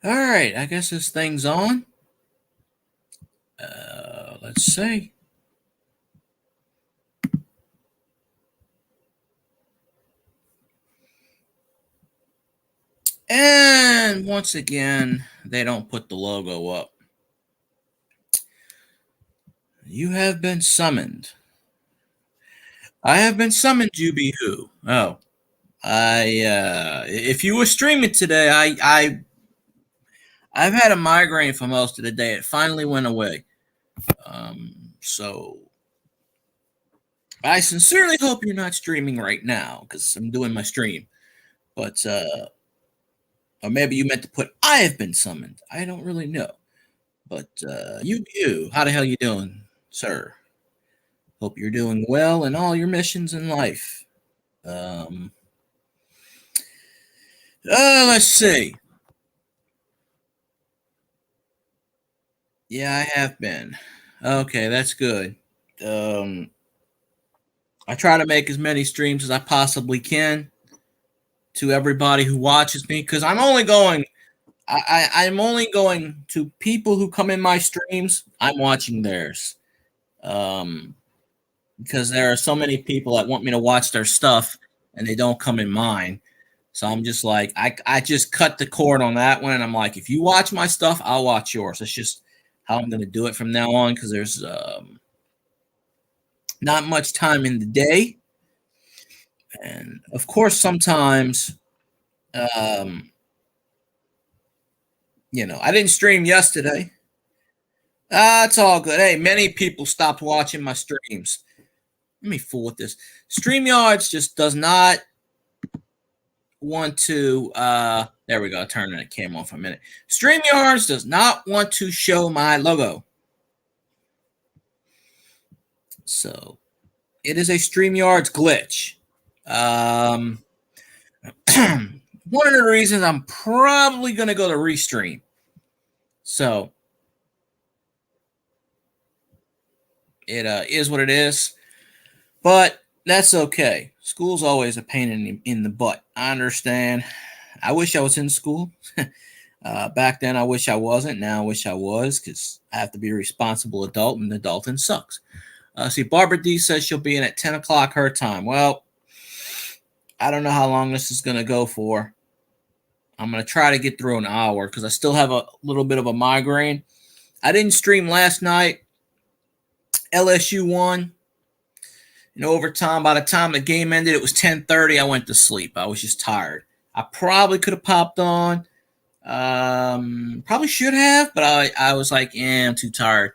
All right, I guess this thing's on. Let's see. And once again, they don't put the logo up. You have been summoned. I have been summoned, you be who? Oh, if you were streaming today, I've had a migraine for most of the day. It finally went away. So I sincerely hope you're not streaming right now because I'm doing my stream. But or maybe you meant to put I have been summoned. I don't really know. But you, how the hell you doing, sir? Hope you're doing well in all your missions in life. Um, let's see. Yeah, I have been. Okay, that's good. Um, I try to make as many streams as I possibly can to everybody who watches me because I'm only going. I'm only going to people who come in my streams. I'm watching theirs. Um, because there are so many people that want me to watch their stuff and they don't come in mine. So I'm just like, I just cut the cord on that one. And I'm like, if you watch my stuff, I'll watch yours. That's just how I'm going to do it from now on because there's not much time in the day. And of course, sometimes, um, I didn't stream yesterday. It's all good. Hey, many people stopped watching my streams. Let me fool with this. StreamYards just does not want to there we go, turning the camera on for a minute. StreamYards does not want to show my logo. So it is a StreamYards glitch. Um one of the reasons I'm probably gonna go to Restream. So it is what it is. But that's okay. School's always a pain in the butt. I understand. I wish I was in school. Back then, I wish I wasn't. Now I wish I was because I have to be a responsible adult, and adulting sucks. See, Barbara D says she'll be in at 10 o'clock her time. Well, I don't know how long this is going to go for. I'm going to try to get through an hour because I still have a little bit of a migraine. I didn't stream last night. LSU won in overtime. By the time the game ended, it was 10:30. I went to sleep. I was just tired. I probably could have popped on. Probably should have, but I was like, I'm too tired.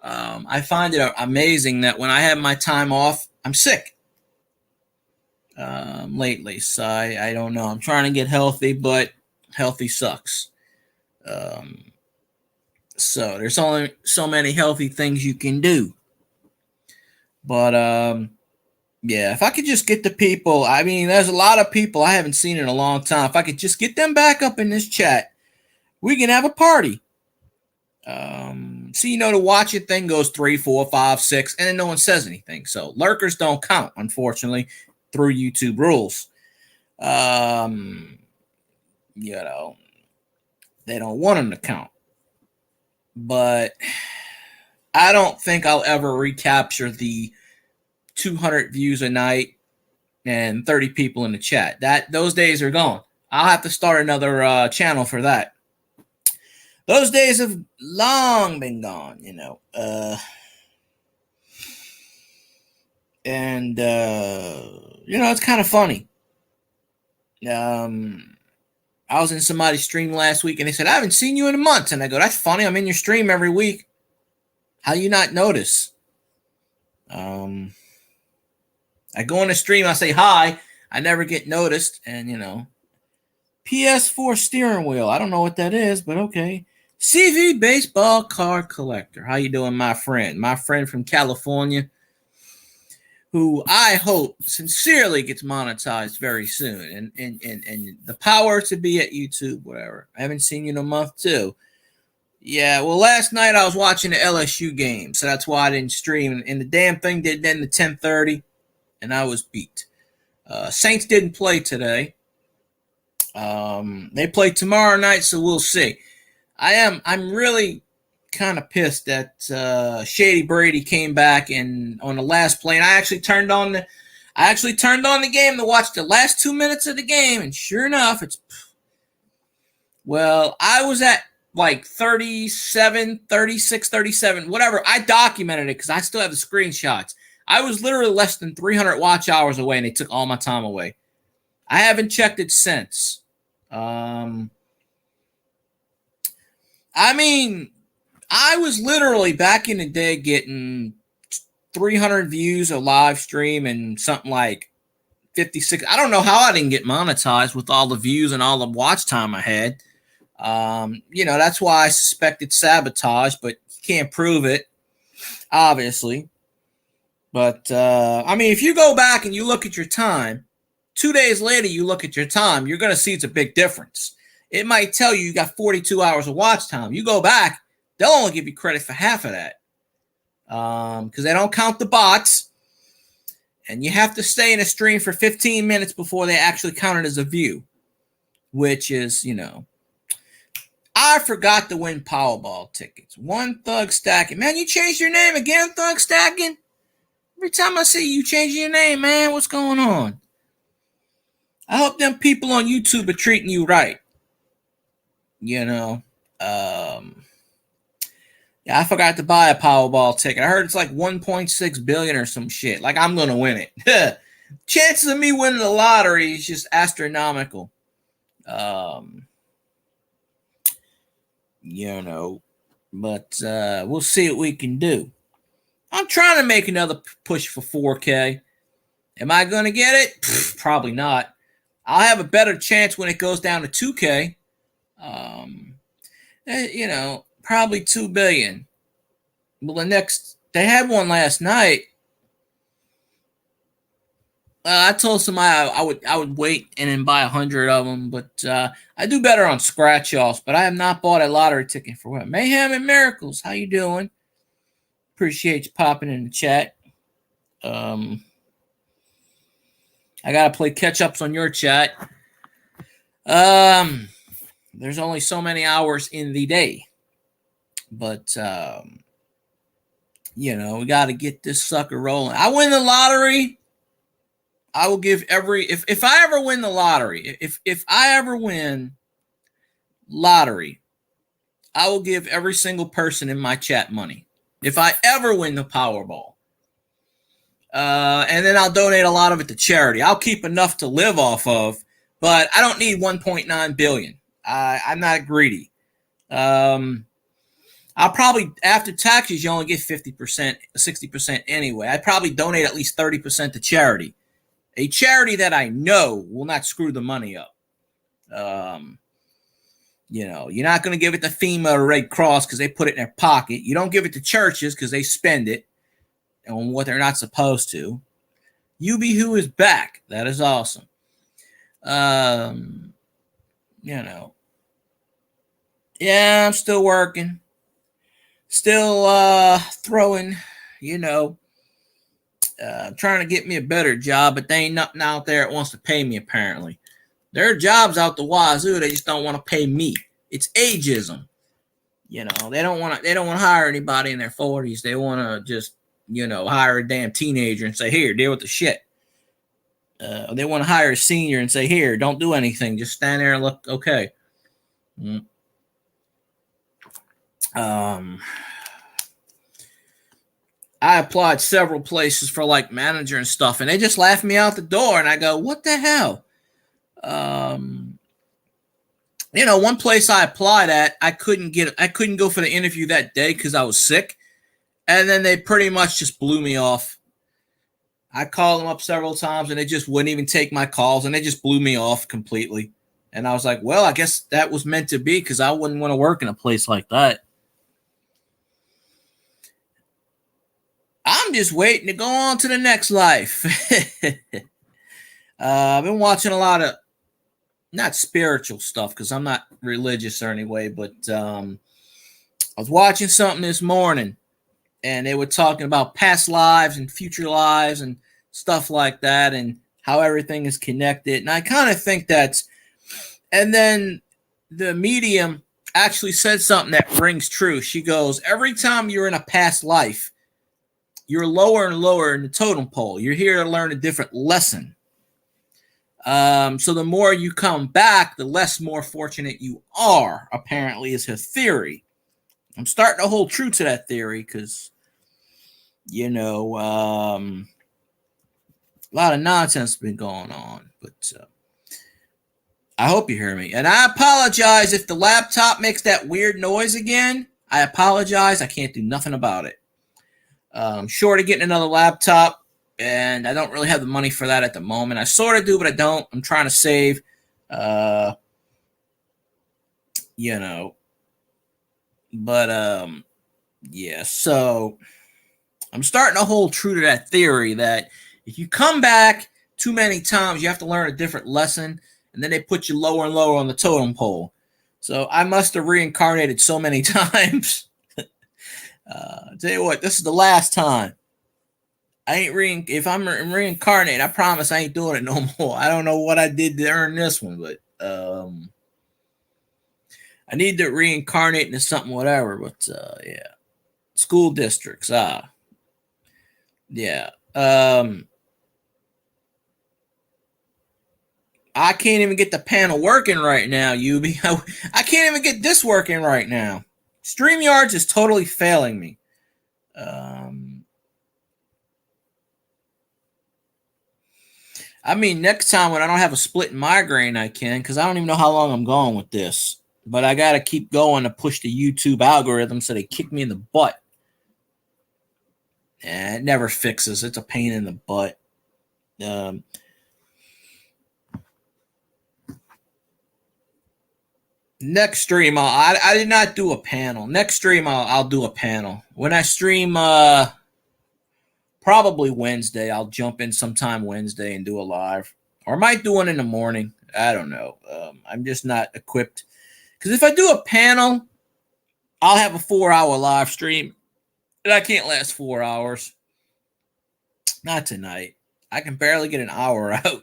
I find it amazing that when I have my time off, I'm sick lately. So I don't know. I'm trying to get healthy, but healthy sucks. Um, so there's only so many healthy things you can do. But yeah, if I could just get the people, I mean, there's a lot of people I haven't seen in a long time. If I could just get them back up in this chat, we can have a party. So the watch it thing goes 3, 4, 5, 6, and then no one says anything. So lurkers don't count, unfortunately, through YouTube rules. Um, you know, they don't want them to count. But I don't think I'll ever recapture the 200 views a night and 30 people in the chat. Those days are gone. I'll have to start another channel for that. Those days have long been gone. And it's kind of funny. I was in somebody's stream last week, and they said, "I haven't seen you in a month." And I go, "That's funny. I'm in your stream every week. How you not notice?" Um, I go on the stream, I say hi, I never get noticed, and PS4 steering wheel. I don't know what that is, but okay. CV baseball card collector. How you doing, my friend? My friend from California, who I hope sincerely gets monetized very soon, and the power to be at YouTube, whatever. I haven't seen you in a month too. Yeah, well, last night I was watching the LSU game, so that's why I didn't stream. And the damn thing did end at 10:30, and I was beat. Saints didn't play today. They play tomorrow night, so we'll see. I'm really kind of pissed that Shady Brady came back and on the last play, and I actually turned on the game to watch the last 2 minutes of the game, and sure enough, I was at like 37, 36, 37, whatever. I documented it because I still have the screenshots. I was literally less than 300 watch hours away, and they took all my time away. I haven't checked it since. I mean, I was literally back in the day getting 300 views a live stream and something like 56. I don't know how I didn't get monetized with all the views and all the watch time I had. That's why I suspected sabotage, but can't prove it, obviously. But, if you go back and you look at your time, 2 days later, you look at your time, you're going to see it's a big difference. It might tell you got 42 hours of watch time. You go back, they'll only give you credit for half of that. Because they don't count the bots. And you have to stay in a stream for 15 minutes before they actually count it as a view. Which is, I forgot to win Powerball tickets. One Thug Stacking. Man, you changed your name again, Thug Stacking? Every time I see you changing your name, man, what's going on? I hope them people on YouTube are treating you right. I forgot to buy a Powerball ticket. I heard it's like 1.6 billion or some shit. Like I'm going to win it. Chances of me winning the lottery is just astronomical. But we'll see what we can do. I'm trying to make another push for 4K. Am I going to get it? Probably not. I'll have a better chance when it goes down to 2K. Probably 2 billion. Well, they had one last night. I told somebody I would wait and then buy 100 of them, but I do better on scratch-offs. But I have not bought a lottery ticket for what? Mayhem and Miracles. How you doing? Appreciate you popping in the chat. I gotta play catch-ups on your chat. There's only so many hours in the day, but we got to get this sucker rolling. I win the lottery. I will give if I ever win the lottery, if I ever win lottery, I will give every single person in my chat money. If I ever win the Powerball. And then I'll donate a lot of it to charity. I'll keep enough to live off of, but I don't need 1.9 billion. I'm not greedy. I'll probably, after taxes, you only get 50%, 60% anyway. I'd probably donate at least 30% to charity. A charity that I know will not screw the money up. You're not going to give it to FEMA or Red Cross because they put it in their pocket. You don't give it to churches because they spend it on what they're not supposed to. UB Who is back. That is awesome. Yeah, I'm still working. Still throwing, trying to get me a better job, but they ain't nothing out there that wants to pay me, apparently. There are jobs out the wazoo, they just don't want to pay me. It's ageism. They don't want to hire anybody in their 40s. They want to just, hire a damn teenager and say, here, deal with the shit. They want to hire a senior and say, here, don't do anything. Just stand there and look okay. I applied several places for like manager and stuff, and they just laughed me out the door. And I go, what the hell? One place I applied at, I couldn't go for the interview that day because I was sick. And then they pretty much just blew me off. I called them up several times and they just wouldn't even take my calls, and they just blew me off completely. And I was like, well, I guess that was meant to be because I wouldn't want to work in a place like that. I'm just waiting to go on to the next life. I've been watching a lot of, not spiritual stuff because I'm not religious or anyway, but I was watching something this morning and they were talking about past lives and future lives and stuff like that and how everything is connected. And I kind of think that's And then the medium actually said something that rings true. She goes, every time you're in a past life, you're lower and lower in the totem pole. You're here to learn a different lesson. So the more you come back, the less more fortunate you are, apparently, is her theory. I'm starting to hold true to that theory because, a lot of nonsense has been going on. But I hope you hear me. And I apologize if the laptop makes that weird noise again. I apologize. I can't do nothing about it. Short of getting another laptop, and I don't really have the money for that at the moment. I sort of do, but I don't. I'm trying to save. But yeah. So I'm starting to hold true to that theory that if you come back too many times, you have to learn a different lesson, and then they put you lower and lower on the totem pole. So I must have reincarnated so many times. I'll tell you what, this is the last time. I ain't if I'm reincarnated, I promise I ain't doing it no more. I don't know what I did to earn this one, but I need to reincarnate into something, whatever. But yeah, school districts. Yeah. I can't even get the panel working right now, Yubi. I can't even get this working right now. StreamYards is totally failing me. I mean, next time when I don't have a split migraine, I can, because I don't even know how long I'm going with this. But I got to keep going to push the YouTube algorithm so they kick me in the butt. And it never fixes. It's a pain in the butt. Next stream, I did not do a panel. Next stream, I'll do a panel. When I stream, probably Wednesday, I'll jump in sometime Wednesday and do a live. Or I might do one in the morning. I don't know. I'm just not equipped. Because if I do a panel, I'll have a 4-hour live stream. And I can't last 4 hours. Not tonight. I can barely get an hour out.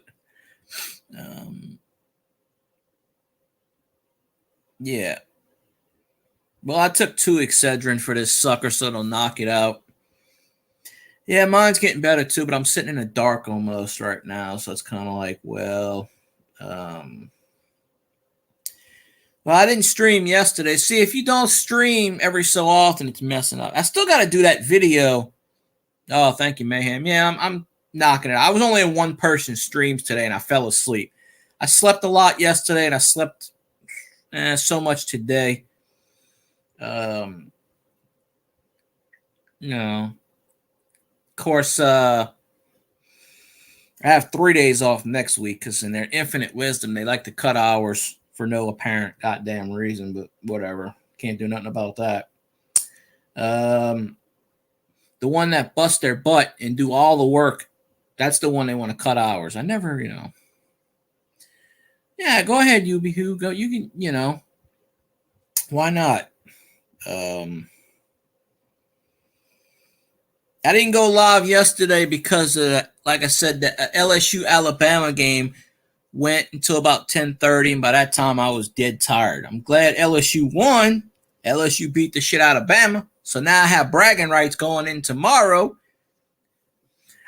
Yeah. Well, I took 2 Excedrin for this sucker, so it'll knock it out. Yeah, mine's getting better too, but I'm sitting in the dark almost right now, so it's kind of like, well, I didn't stream yesterday. See, if you don't stream every so often, it's messing up. I still got to do that video. Oh, thank you, Mayhem. Yeah, I'm knocking it out. I was only in one person streams today, and I fell asleep. I slept a lot yesterday, and I slept so much today. Of course, I have 3 days off next week because in their infinite wisdom, they like to cut hours for no apparent goddamn reason, but whatever. Can't do nothing about that. The one that busts their butt and do all the work, that's the one they want to cut hours. I never, Yeah, go ahead, Yubihu. Go. You can, why not? I didn't go live yesterday because, like I said, the LSU Alabama game went until about 10:30, and by that time I was dead tired. I'm glad LSU won. LSU beat the shit out of Bama, so now I have bragging rights going in tomorrow.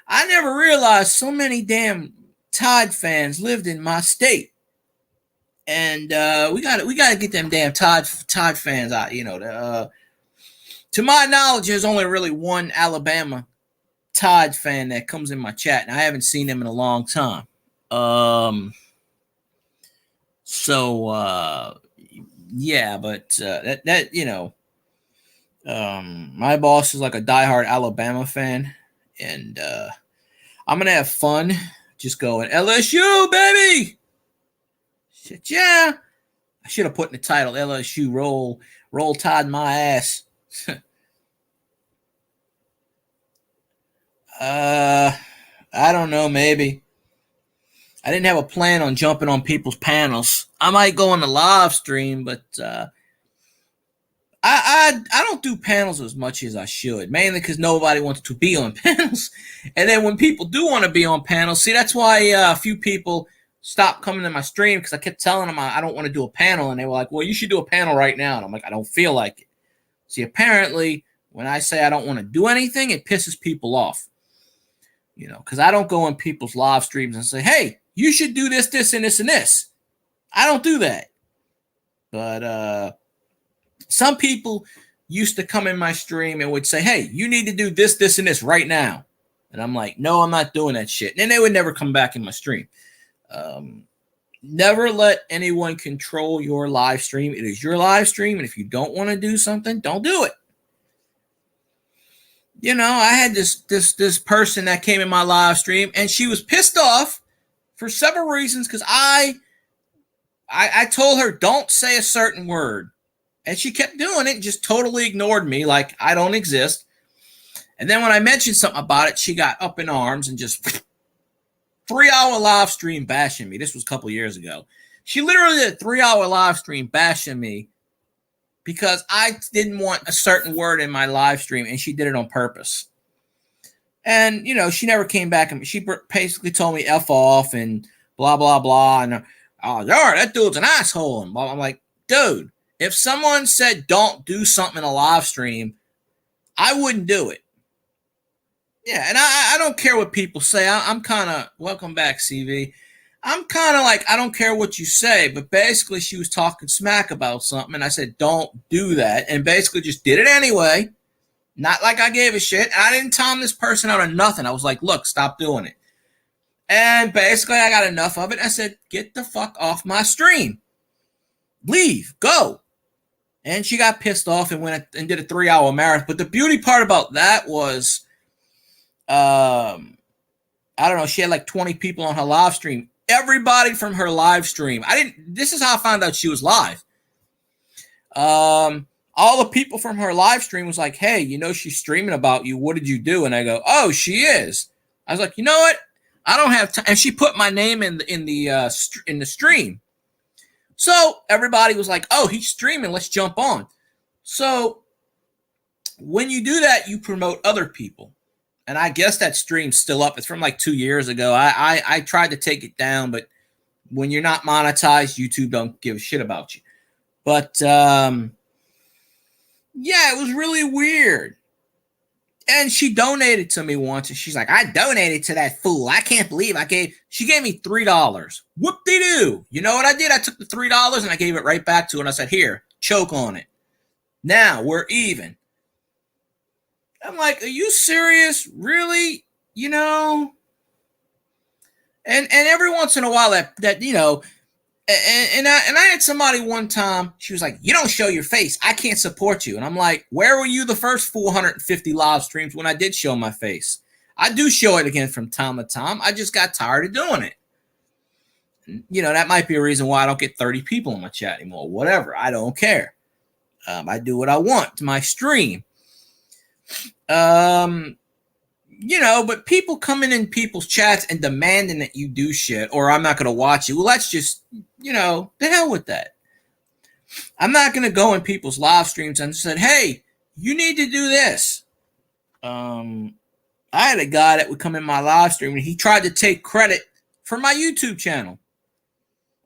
I never realized so many damn Tide fans lived in my state, and we got to get them damn Tide fans out. To my knowledge, there's only really one Alabama Tide fan that comes in my chat, and I haven't seen them in a long time. Yeah, but my boss is like a diehard Alabama fan, and I'm gonna have fun just going LSU, baby. Shit, yeah. I should have put in the title LSU roll Tide my ass. I don't know, maybe. I didn't have a plan on jumping on people's panels. I might go on the live stream, but I don't do panels as much as I should, mainly because nobody wants to be on panels. And then when people do want to be on panels, see, that's why a few people stopped coming to my stream because I kept telling them I don't want to do a panel. And they were like, well, you should do a panel right now. And I'm like, I don't feel like it. See, apparently, when I say I don't want to do anything, it pisses people off. You know, because I don't go in people's live streams and say, hey, you should do this, this, and this, and this. I don't do that. But some people used to come in my stream and would say, hey, you need to do this, this, and this right now. And I'm like, no, I'm not doing that shit. And then they would never come back in my stream. Never let anyone control your live stream. It is your live stream. And if you don't want to do something, don't do it. You know, I had this person that came in my live stream and she was pissed off for several reasons because I told her don't say a certain word. And she kept doing it and just totally ignored me like I don't exist. And then when I mentioned something about it, she got up in arms and just 3-hour live stream bashing me. This was a couple years ago. She literally did a 3-hour live stream bashing me because I didn't want a certain word in my live stream, and she did it on purpose. And, you know, she never came back, and she basically told me F off and blah, blah, blah. And, oh, that dude's an asshole. And I'm like, dude, if someone said don't do something in a live stream, I wouldn't do it. Yeah, and I don't care what people say. I'm kind of, welcome back, CV. I'm kind of like, I don't care what you say, but basically she was talking smack about something, and I said, don't do that, and basically just did it anyway. Not like I gave a shit. I didn't time this person out of nothing. I was like, look, stop doing it. And basically I got enough of it. I said, get the fuck off my stream. Leave. Go. And she got pissed off and went and did a 3-hour marathon. But the beauty part about that was, I don't know, she had like 20 people on her live stream. Everybody from her live stream. This is how I found out she was live. All the people from her live stream was like, hey, you know, she's streaming about you. What did you do? And I go, oh, she is. I was like, you know what? I don't have time. And she put my name in the stream. So everybody was like, oh, he's streaming. Let's jump on. So when you do that, you promote other people. And I guess that stream's still up. It's from like 2 years ago. I tried to take it down, but when you're not monetized, YouTube don't give a shit about you. But yeah, it was really weird. And she donated to me once, and she's like, I donated to that fool. I can't believe she gave me $3. Whoop-de-doo. You know what I did? I took the $3 and I gave it right back to her, and I said, here, choke on it. Now we're even. I'm like, are you serious? Really? You know? And every once in a while that you know, and I had somebody one time, she was like, you don't show your face. I can't support you. And I'm like, where were you the first 450 live streams when I did show my face? I do show it again from time to time. I just got tired of doing it. You know, that might be a reason why I don't get 30 people in my chat anymore. Whatever. I don't care. I do what I want to my stream. You know, but people coming in people's chats and demanding that you do shit, or I'm not going to watch you. Well, that's just, you know, the hell with that. I'm not going to go in people's live streams and said, hey, you need to do this. I had a guy that would come in my live stream and he tried to take credit for my YouTube channel.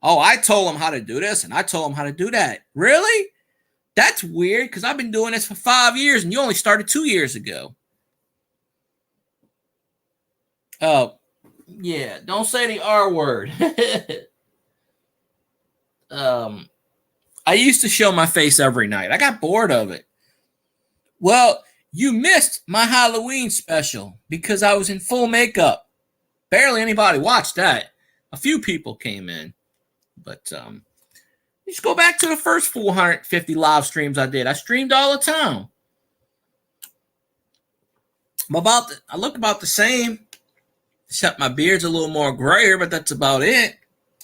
Oh, I told him how to do this and I told him how to do that. Really? That's weird because I've been doing this for 5 years and you only started 2 years ago. Oh, yeah. Don't say the R word. I used to show my face every night. I got bored of it. Well, you missed my Halloween special because I was in full makeup. Barely anybody watched that. A few people came in. But just go back to the first 450 live streams I did. I streamed all the time. I look about the same. Except my beard's a little more grayer, but that's about it.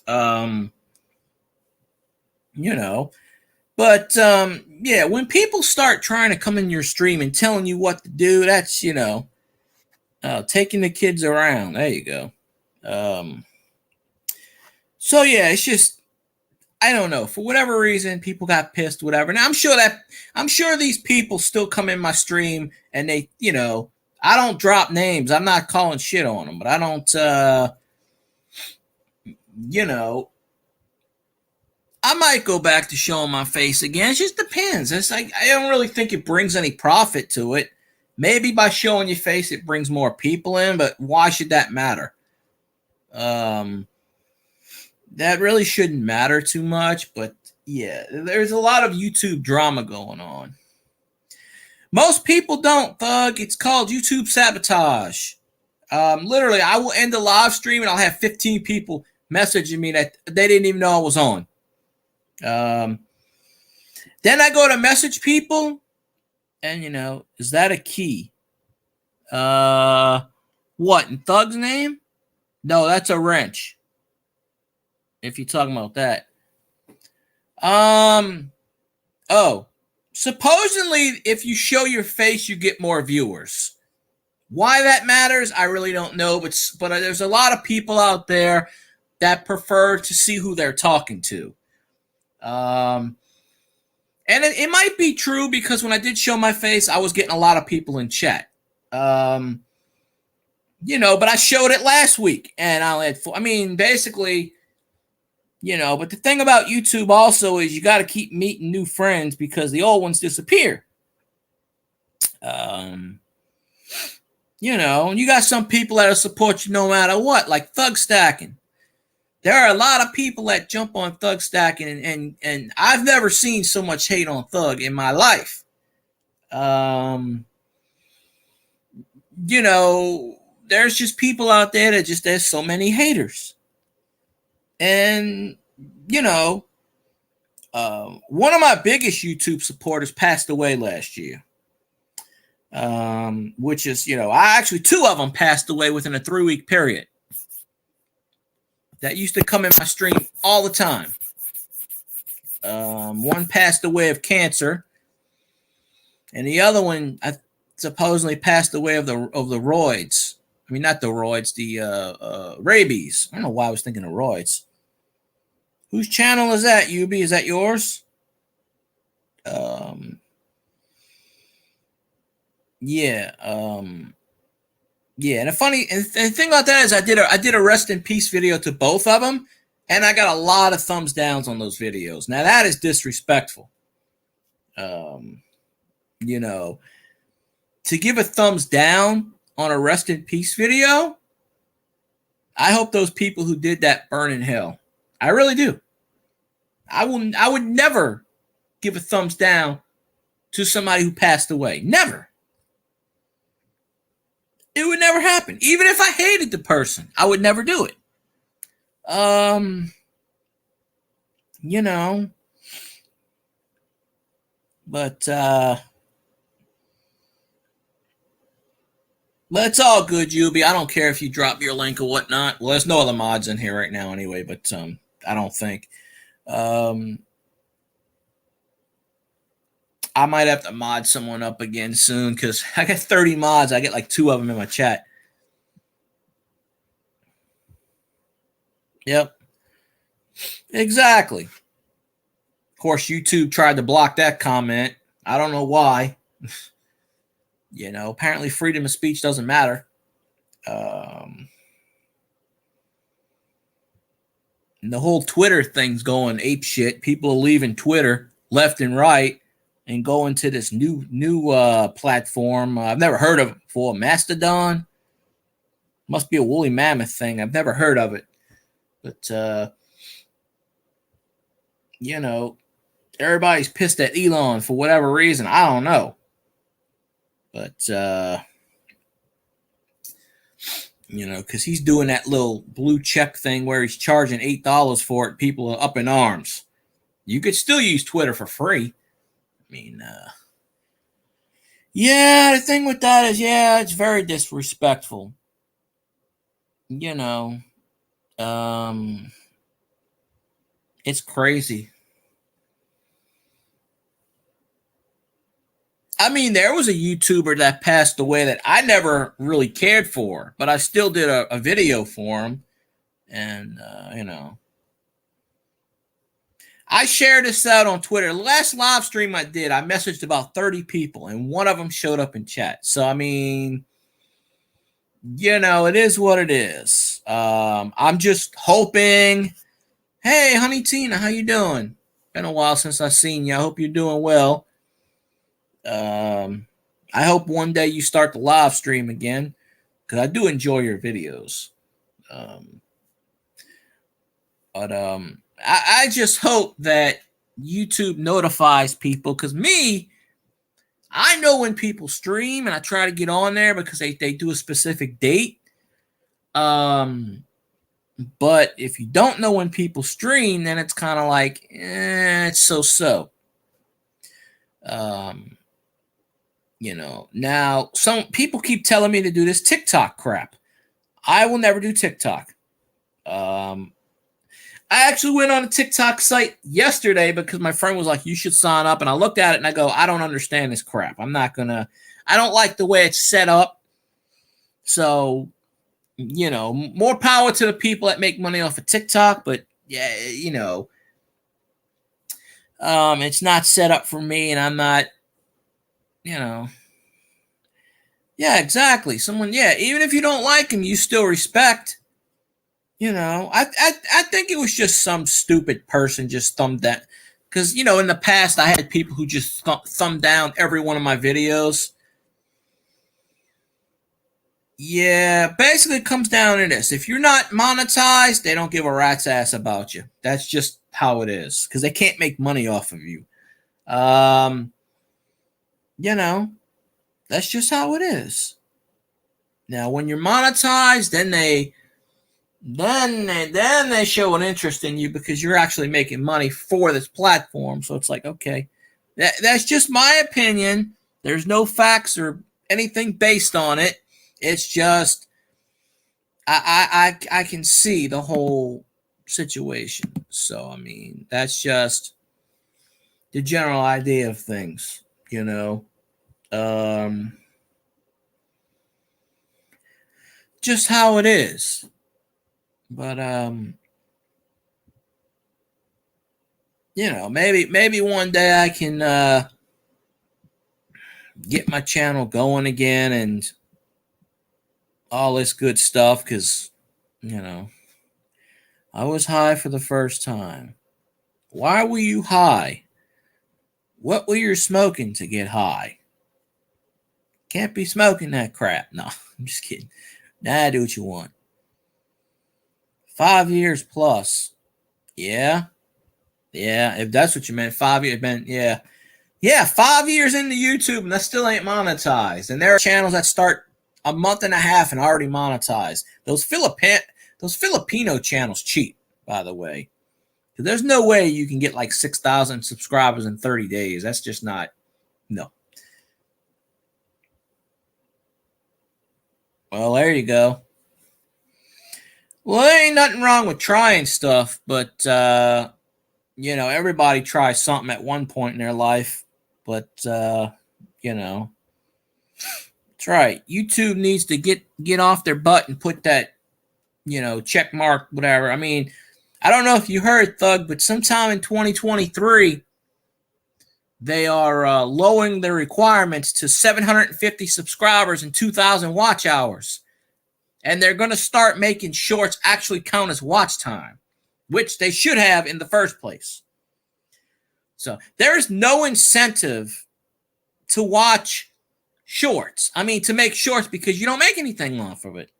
You know. But, yeah, when people start trying to come in your stream and telling you what to do, that's, you know, taking the kids around. There you go. So, yeah, it's just, I don't know. For whatever reason, people got pissed, whatever. Now, I'm sure these people still come in my stream and they, you know, I don't drop names. I'm not calling shit on them, but I don't, you know, I might go back to showing my face again. It just depends. It's like I don't really think it brings any profit to it. Maybe by showing your face, it brings more people in, but why should that matter? Um, that really shouldn't matter too much. But yeah, there's a lot of YouTube drama going on. Most people don't, Thug. It's called YouTube sabotage. Literally, I will end the live stream and I'll have 15 people messaging me that they didn't even know I was on. Um, then I go to message people, and is that a key? What in Thug's name? No, that's a wrench. If you're talking about that. Oh, supposedly, if you show your face, you get more viewers. Why that matters, I really don't know. But there's a lot of people out there that prefer to see who they're talking to. And it might be true because when I did show my face, I was getting a lot of people in chat. But I showed it last week, and basically, but the thing about YouTube also is you got to keep meeting new friends because the old ones disappear. And you got some people that'll support you no matter what, like Thug Stacking. There are a lot of people that jump on Thug Stacking, and I've never seen so much hate on Thug in my life. There's just people out there that there's so many haters. And, one of my biggest YouTube supporters passed away last year. Which is, two of them passed away within a 3-week period. That used to come in my stream all the time. One passed away of cancer, and the other one supposedly passed away of the roids. I mean, not the roids, the rabies. I don't know why I was thinking of roids. Whose channel is that, Yubi? Is that yours? Yeah. Yeah, and the thing about that is I did a rest in peace video to both of them, and I got a lot of thumbs downs on those videos. Now that is disrespectful. To give a thumbs down on a rest in peace video, I hope those people who did that burn in hell. I really do. I would never give a thumbs down to somebody who passed away. Never. It would never happen. Even if I hated the person, I would never do it. But it's all good, Yubi. I don't care if you drop your link or whatnot. Well, there's no other mods in here right now anyway, but I don't think. I might have to mod someone up again soon because I got 30 mods. I get like 2 of them in my chat. Yep. Exactly. Of course, YouTube tried to block that comment. I don't know why. Apparently freedom of speech doesn't matter. And the whole Twitter thing's going ape shit. People are leaving Twitter left and right and go into this new platform. I've never heard of it before. Mastodon. Must be a woolly mammoth thing. I've never heard of it. But, everybody's pissed at Elon for whatever reason. I don't know. But, because he's doing that little blue check thing where he's charging $8 for it. People are up in arms. You could still use Twitter for free. The thing with that is, it's very disrespectful. It's crazy. There was a YouTuber that passed away that I never really cared for, but I still did a video for him. And, I shared this out on Twitter. The last live stream I did, I messaged about 30 people, and one of them showed up in chat. So, it is what it is. I'm just hoping. Hey, honey Tina, how you doing? Been a while since I've seen you. I hope you're doing well. I hope one day you start the live stream again because I do enjoy your videos. Um, but I just hope that YouTube notifies people because I know when people stream and I try to get on there because they do a specific date. But if you don't know when people stream, then it's kind of like, it's so. Now some people keep telling me to do this TikTok crap. I will never do TikTok. I actually went on a TikTok site yesterday because my friend was like, you should sign up. And I looked at it and I go, I don't understand this crap. I don't like the way it's set up. So, more power to the people that make money off of TikTok. But yeah, it's not set up for me and I'm not, yeah, exactly. Even if you don't like him, you still respect. I think it was just some stupid person just thumbed that because in the past I had people who just thumbed down every one of my videos. Yeah, basically it comes down to this: if you're not monetized, they don't give a rat's ass about you. That's just how it is because they can't make money off of you. That's just how it is. Now, when you're monetized, then they show an interest in you because you're actually making money for this platform. So it's like, okay, that's just my opinion. There's no facts or anything based on it. It's just I can see the whole situation. So I mean, that's just the general idea of things, just how it is. But maybe one day I can get my channel going again and all this good stuff because I was high for the first time. Why were you high? What were you smoking to get high? Can't be smoking that crap. No, I'm just kidding. Nah, do what you want. 5 years plus. Yeah. If that's what you meant, 5 years meant, yeah. 5 years into YouTube and that still ain't monetized. And there are channels that start a month and a half and already monetized. Those Filipino channels cheat, by the way. There's no way you can get like 6,000 subscribers in 30 days. That's just not, no. Well, there you go. Well, there ain't nothing wrong with trying stuff, but, everybody tries something at one point in their life. But, that's right. YouTube needs to get off their butt and put that, check mark, whatever. I mean, I don't know if you heard, Thug, but sometime in 2023, they are lowering their requirements to 750 subscribers and 2,000 watch hours. And they're going to start making shorts actually count as watch time, which they should have in the first place. So there's no incentive to watch shorts. I mean, to make shorts because you don't make anything off of it.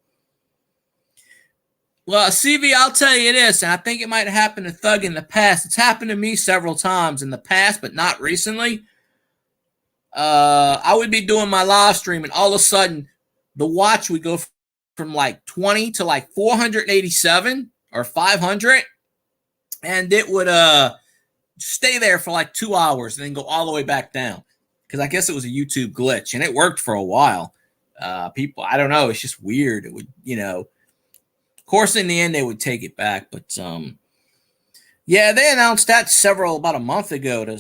Well, CV, I'll tell you this, and I think it might have happened to Thug in the past. It's happened to me several times in the past, but not recently. I would be doing my live stream, and all of a sudden, the watch would go from like 20 to like 487 or 500, and it would stay there for like 2 hours and then go all the way back down because I guess it was a YouTube glitch, and it worked for a while. People, I don't know, it's just weird. It would, of course, in the end, they would take it back. But, they announced that about a month ago to,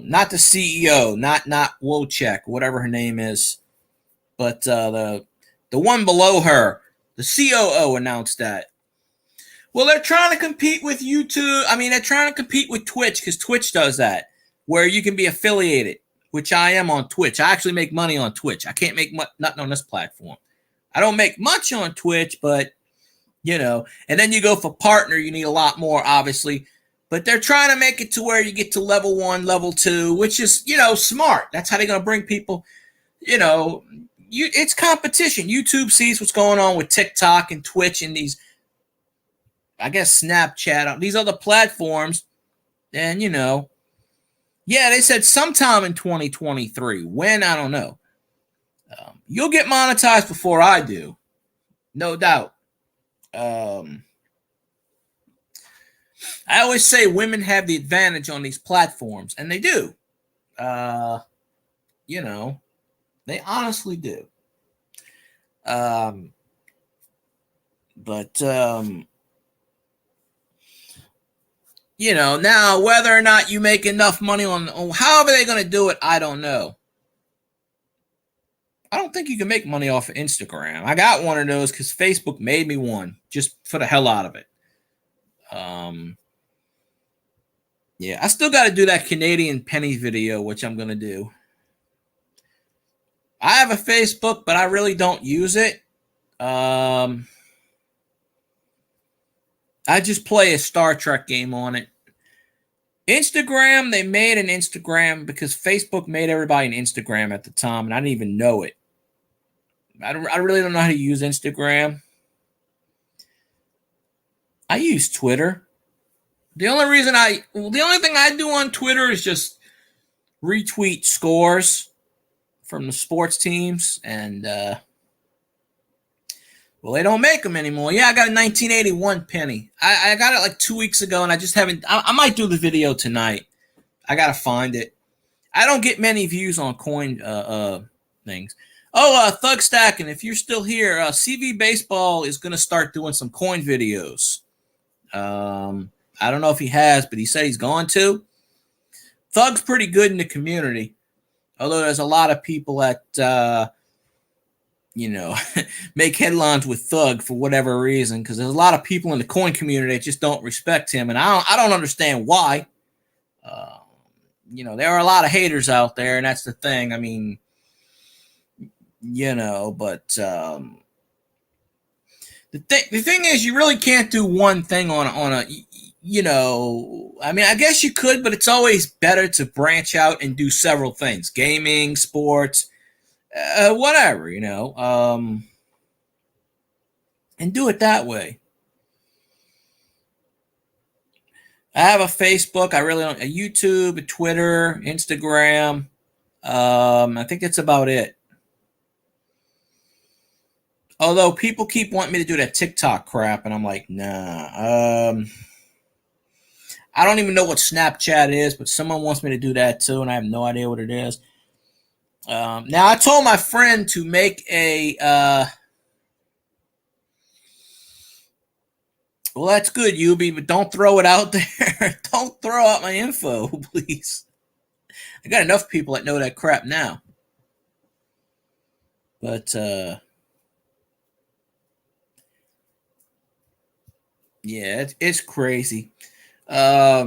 not the CEO, not Wojcik, whatever her name is, but the one below her, the COO announced that. Well, they're trying to compete with YouTube. I mean, they're trying to compete with Twitch because Twitch does that, where you can be affiliated, which I am on Twitch. I actually make money on Twitch. I can't make nothing on this platform. I don't make much on Twitch, but And then you go for partner, you need a lot more, obviously. But they're trying to make it to where you get to level 1, level 2, which is, smart. That's how they're going to bring people, it's competition. YouTube sees what's going on with TikTok and Twitch and these, I guess, Snapchat, these other platforms. And, yeah, they said sometime in 2023. When, I don't know. You'll get monetized before I do. No doubt. I always say women have the advantage on these platforms, and they do. They honestly do. But now whether or not you make enough money on however they're going to do it, I don't know. I don't think you can make money off of Instagram. I got one of those because Facebook made me one just for the hell out of it. Yeah, I still got to do that Canadian penny video, which I'm going to do. I have a Facebook, but I really don't use it. I just play a Star Trek game on it. Instagram, they made an Instagram because Facebook made everybody an Instagram at the time, and I didn't even know it. I really don't know how to use Instagram. I use Twitter. The only thing I do on Twitter is just retweet scores from the sports teams, and well, they don't make them anymore. Yeah, I got a 1981 penny. I got it like 2 weeks ago, and I just haven't. I might do the video tonight. I gotta find it. I don't get many views on coin things. Oh, Thug Stacking, if you're still here, CV Baseball is gonna start doing some coin videos. I don't know if he has, but he said he's going to. Thug's pretty good in the community, although there's a lot of people that make headlines with Thug for whatever reason, because there's a lot of people in the coin community that just don't respect him, and I don't understand why. There are a lot of haters out there, and that's the thing. I mean, but the thing is, you really can't do one thing on a. I mean, I guess you could, but it's always better to branch out and do several things: gaming, sports, whatever, and do it that way. I have a Facebook. I really don't. A YouTube, a Twitter, Instagram. I think that's about it. Although people keep wanting me to do that TikTok crap, and I'm like, nah. I don't even know what Snapchat is, but someone wants me to do that too, and I have no idea what it is. Now, I told my friend to make a. Well, that's good, Yubi, but don't throw it out there. Don't throw out my info, please. I got enough people that know that crap now. But, yeah, it's crazy. Yeah,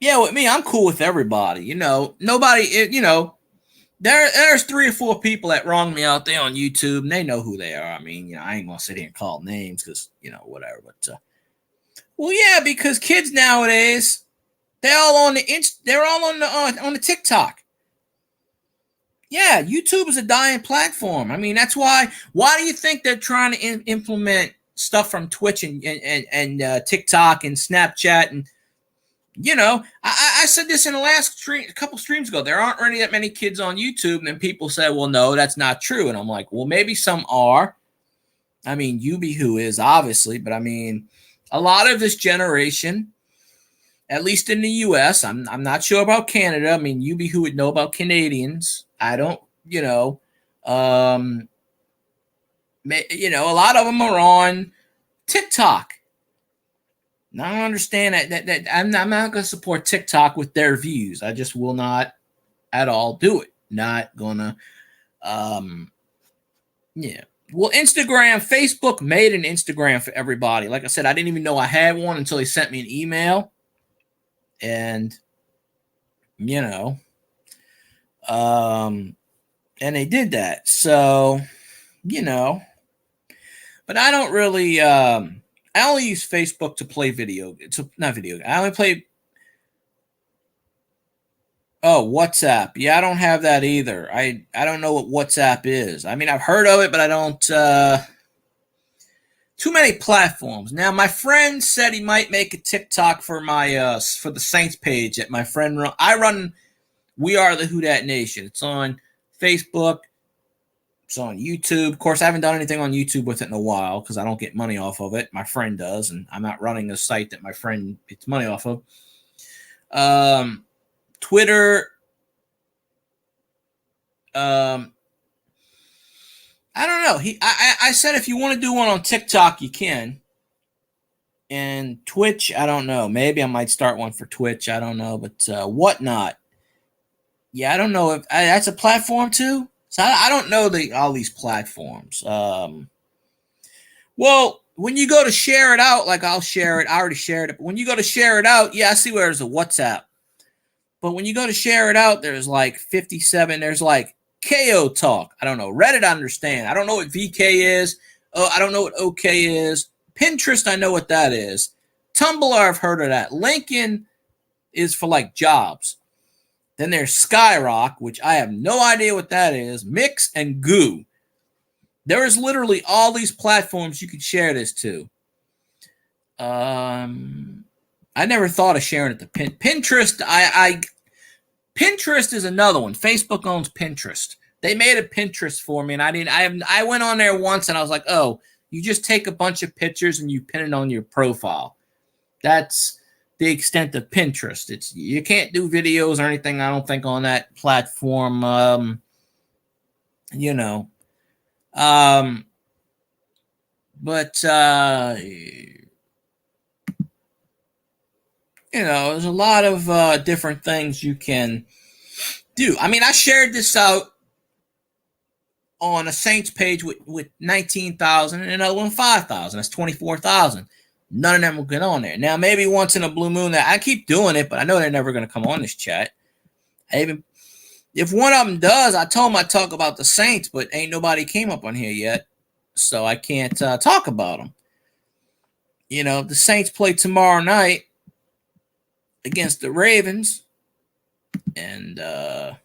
with me, I'm cool with everybody. Nobody, there's 3 or 4 people that wrong me out there on YouTube, and they know who they are. I mean, I ain't gonna sit here and call names because, whatever. But, well, yeah, because kids nowadays, they're all on the TikTok. Yeah, YouTube is a dying platform. I mean, that's why. Why do you think they're trying to implement stuff from Twitch and TikTok and Snapchat and I said this in the last stream, a couple streams ago. There aren't really that many kids on YouTube, and then people say, "Well, no, that's not true." And I'm like, "Well, maybe some are." I mean, Yubi who is obviously, but I mean, a lot of this generation, at least in the U.S., I'm not sure about Canada. I mean, Yubi who would know about Canadians. I don't, a lot of them are on TikTok. Now, I don't understand that I'm not going to support TikTok with their views. I just will not at all do it. Not gonna. Yeah. Well, Facebook made an Instagram for everybody. Like I said, I didn't even know I had one until they sent me an email. And, and they did that. So, But I don't really. I only use Facebook to play video. It's not video. I only play. Oh, WhatsApp. Yeah, I don't have that either. I don't know what WhatsApp is. I mean, I've heard of it, but I don't. Too many platforms. Now, my friend said he might make a TikTok for my for the Saints page that my friend run. I run. We Are the Who Dat Nation. It's on Facebook. It's on YouTube. Of course, I haven't done anything on YouTube with it in a while because I don't get money off of it. My friend does, and I'm not running a site that my friend gets money off of. Twitter. I don't know. I said if you want to do one on TikTok, you can. And Twitch, I don't know. Maybe I might start one for Twitch. I don't know, but Whatnot. Yeah, I don't know if that's a platform too. So I don't know all these platforms. Well, when you go to share it out, like I'll share it. I already shared it. But when you go to share it out, yeah, I see where there's a WhatsApp. But when you go to share it out, there's like 57. There's like KO Talk. I don't know. Reddit, I understand. I don't know what VK is. Oh, I don't know what OK is. Pinterest, I know what that is. Tumblr, I've heard of that. LinkedIn is for like jobs. Then there's Skyrock, which I have no idea what that is. Mix and Goo. There is literally all these platforms you could share this to. I never thought of sharing it to Pinterest. Pinterest is another one. Facebook owns Pinterest. They made a Pinterest for me, and I went on there once, and I was like, oh, you just take a bunch of pictures and you pin it on your profile. That's the extent of Pinterest. You can't do videos or anything, I don't think, on that platform. But there's a lot of different things you can do. I mean, I shared this out on a Saints page with 19,000 and another one 5,000. That's 24,000. None of them will get on there. Now, maybe once in a blue moon, that I keep doing it, but I know they're never going to come on this chat. If one of them does, I told them I'd talk about the Saints, but ain't nobody came up on here yet, so I can't talk about them. The Saints play tomorrow night against the Ravens, and I'm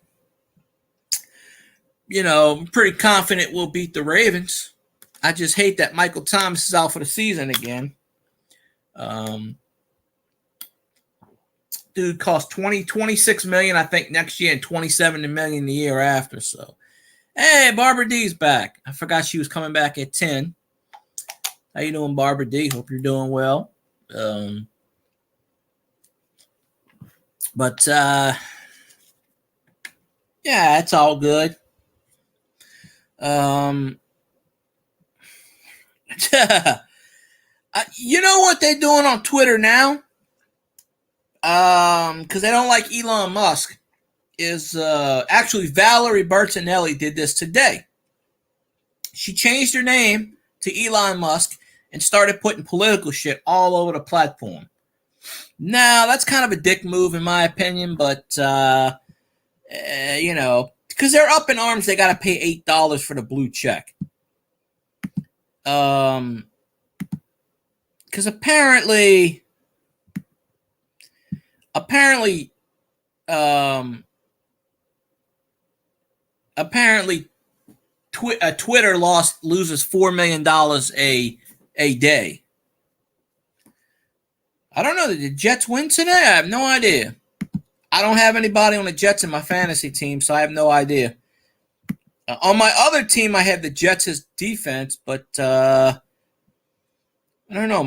pretty confident we'll beat the Ravens. I just hate that Michael Thomas is out for the season again. Dude cost 26 million, I think, next year, and 27 million the year after. So, hey, Barbara D's back. I forgot she was coming back at 10. How you doing, Barbara D? Hope you're doing well. But yeah, it's all good. You know what they're doing on Twitter now? Because they don't like Elon Musk. Is actually Valerie Bertinelli did this today. She changed her name to Elon Musk and started putting political shit all over the platform. Now, that's kind of a dick move in my opinion, but because they're up in arms, they got to pay $8 for the blue check. Because apparently, Twitter loses $4 million a day. I don't know. Did the Jets win today? I have no idea. I don't have anybody on the Jets in my fantasy team, so I have no idea. On my other team, I have the Jets as defense, but I don't know.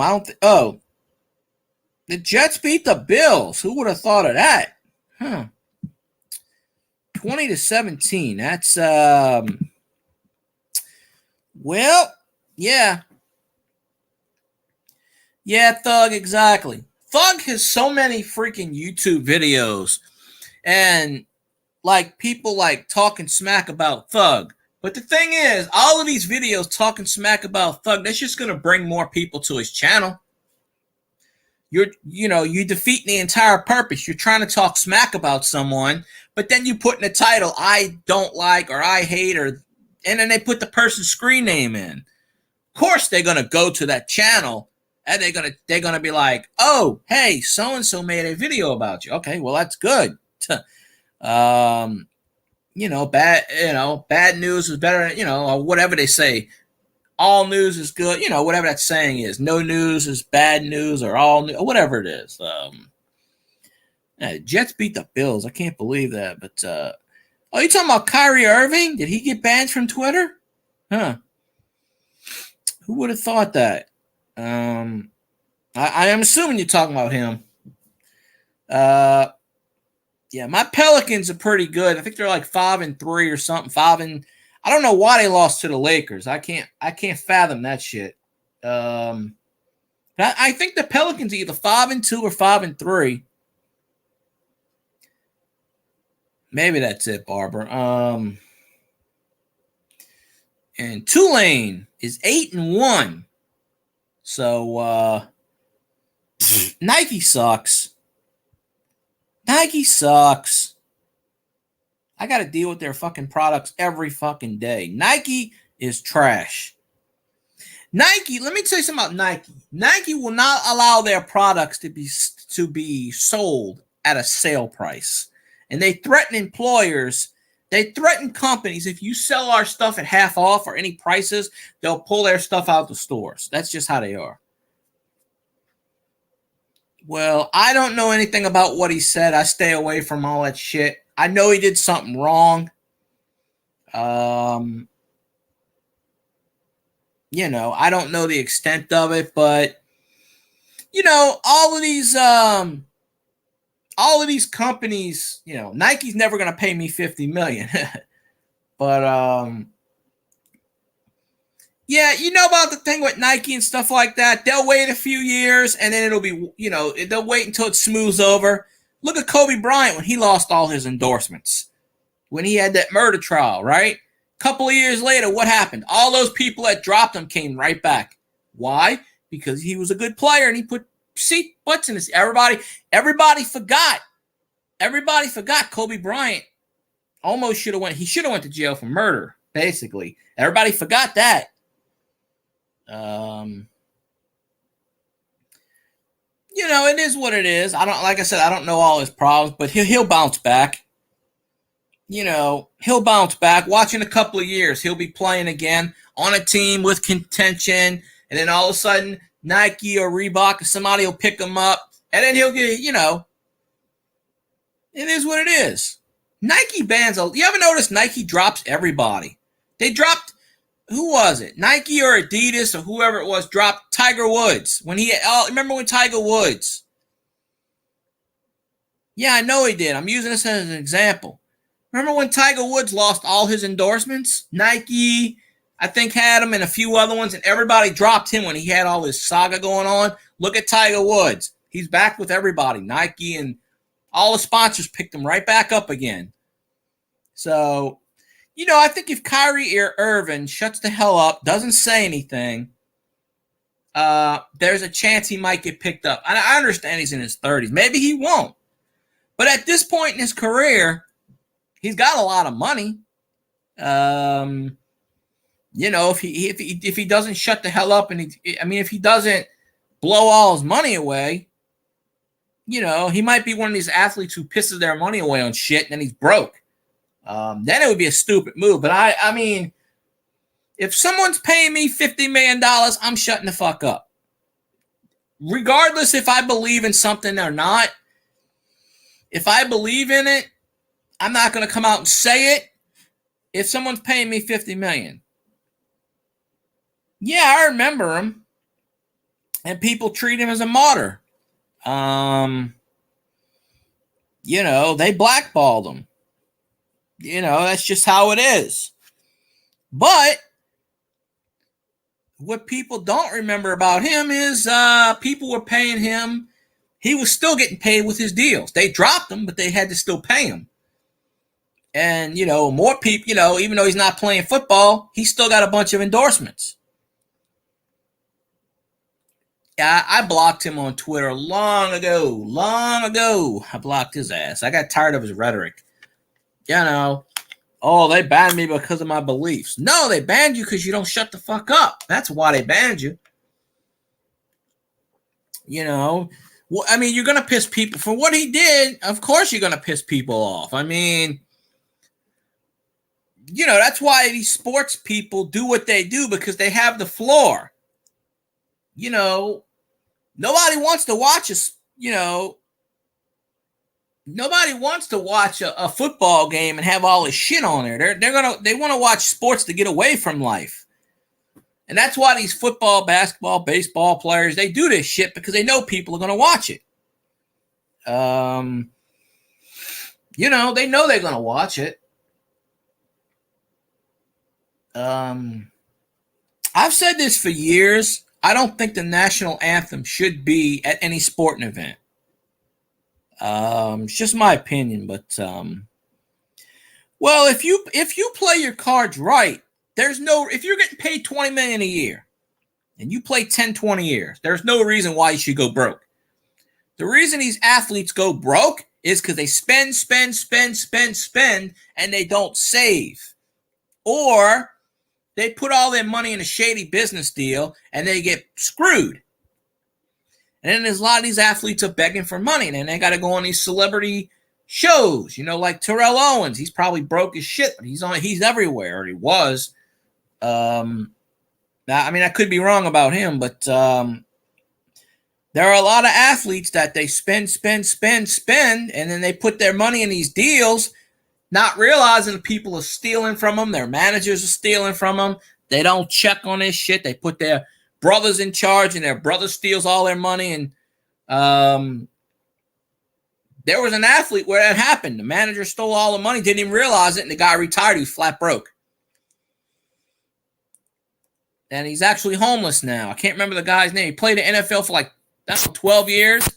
The Jets beat the Bills. Who would have thought of that? 20-17. That's well, yeah. Yeah, Thug, exactly. Thug has so many freaking YouTube videos and like people like talking smack about Thug. But the thing is, all of these videos talking smack about Thug, that's just going to bring more people to his channel. You defeat the entire purpose. You're trying to talk smack about someone, but then you put in the title, I don't like or I hate, and then they put the person's screen name in. course they're gonna go to that channel and they're gonna be like, oh, hey, so and so made a video about you. Okay, well that's good. Bad news is better. Or whatever they say. All news is good. Whatever that saying is. No news is bad news, or all news, or whatever it is. Jets beat the Bills. I can't believe that. But you talking about Kyrie Irving? Did he get banned from Twitter? Huh? Who would have thought that? I am assuming you're talking about him. Yeah, my Pelicans are pretty good. I think they're like 5-3 or something. I don't know why they lost to the Lakers. I can't fathom that shit. I think the Pelicans are either 5-2 or 5-3. Maybe that's it, Barbara. And Tulane is 8-1. So Nike sucks. Nike sucks. I got to deal with their fucking products every fucking day. Nike is trash. Nike, let me tell you something about Nike. Nike will not allow their products to be sold at a sale price. And they threaten employers. They threaten companies. If you sell our stuff at half off or any prices, they'll pull their stuff out the stores. That's just how they are. Well, I don't know anything about what he said. I stay away from all that shit. I know he did something wrong. I don't know the extent of it, but all of these companies, Nike's never going to pay me $50 million. But yeah, about the thing with Nike and stuff like that. They'll wait a few years and then it'll be, they'll wait until it smooths over. Look at Kobe Bryant when he lost all his endorsements. When he had that murder trial, right? A couple of years later, what happened? All those people that dropped him came right back. Why? Because he was a good player and he put butts in his. Everybody forgot. Everybody forgot Kobe Bryant almost should have went. He should have went to jail for murder, basically. Everybody forgot that. It is what it is. Like I said, I don't know all his problems, but he'll bounce back. He'll bounce back. Watch in a couple of years, he'll be playing again on a team with contention, and then all of a sudden, Nike or Reebok or somebody will pick him up, and then he'll get, it is what it is. Nike bans. You ever notice Nike drops everybody? They dropped. Who was it? Nike or Adidas or whoever it was dropped Tiger Woods. Remember when Tiger Woods? Yeah, I know he did. I'm using this as an example. Remember when Tiger Woods lost all his endorsements? Nike, I think, had him and a few other ones, and everybody dropped him when he had all this saga going on. Look at Tiger Woods. He's back with everybody. Nike and all the sponsors picked him right back up again. So, I think if Kyrie Irving shuts the hell up, doesn't say anything, there's a chance he might get picked up. I understand he's in his 30s. Maybe he won't. But at this point in his career, he's got a lot of money. If he doesn't shut the hell up and if he doesn't blow all his money away, he might be one of these athletes who pisses their money away on shit and then he's broke. Then it would be a stupid move. But I mean, if someone's paying me $50 million, I'm shutting the fuck up. Regardless if I believe in something or not. If I believe in it, I'm not going to come out and say it. If someone's paying me $50 million. Yeah, I remember him. And people treat him as a martyr. They blackballed him. That's just how it is. But what people don't remember about him is people were paying him. He was still getting paid with his deals. They dropped him, but they had to still pay him. And, more people, even though he's not playing football, he's still got a bunch of endorsements. Yeah, I blocked him on Twitter long ago. I blocked his ass. I got tired of his rhetoric. Oh, they banned me because of my beliefs. No, they banned you because you don't shut the fuck up. That's why they banned you. You know, well, I mean, you're going to piss people for what he did. Of course, you're going to piss people off. I mean, that's why these sports people do what they do, because they have the floor. Nobody wants to watch nobody wants to watch a football game and have all this shit on there. They want to watch sports to get away from life. And that's why these football, basketball, baseball players, they do this shit, because they know people are going to watch it. They know they're going to watch it. I've said this for years. I don't think the national anthem should be at any sporting event. It's just my opinion, but well, if you play your cards right, if you're getting paid $20 million a year and you play 10, 20 years, there's no reason why you should go broke. The reason these athletes go broke is because they spend, and they don't save. Or they put all their money in a shady business deal and they get screwed. And then there's a lot of these athletes are begging for money, and then they got to go on these celebrity shows, like Terrell Owens. He's probably broke as shit, but he's everywhere, or he was. I could be wrong about him, but there are a lot of athletes that they spend, and then they put their money in these deals, not realizing the people are stealing from them. Their managers are stealing from them. They don't check on this shit. They put their brothers in charge, and their brother steals all their money. And there was an athlete where that happened. The manager stole all the money, didn't even realize it, and the guy retired. He was flat broke. And he's actually homeless now. I can't remember the guy's name. He played the NFL for 12 years.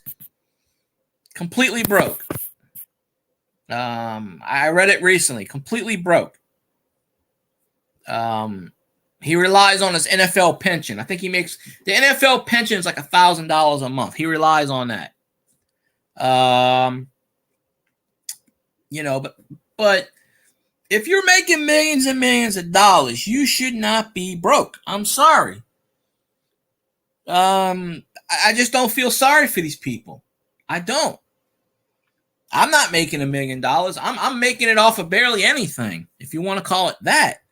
Completely broke. I read it recently. Completely broke. He relies on his NFL pension. I think he makes the NFL pension is $1,000 a month. He relies on that. But if you're making millions and millions of dollars, you should not be broke. I'm sorry. I just don't feel sorry for these people. I don't. I'm not making $1 million. I'm making it off of barely anything, if you want to call it that.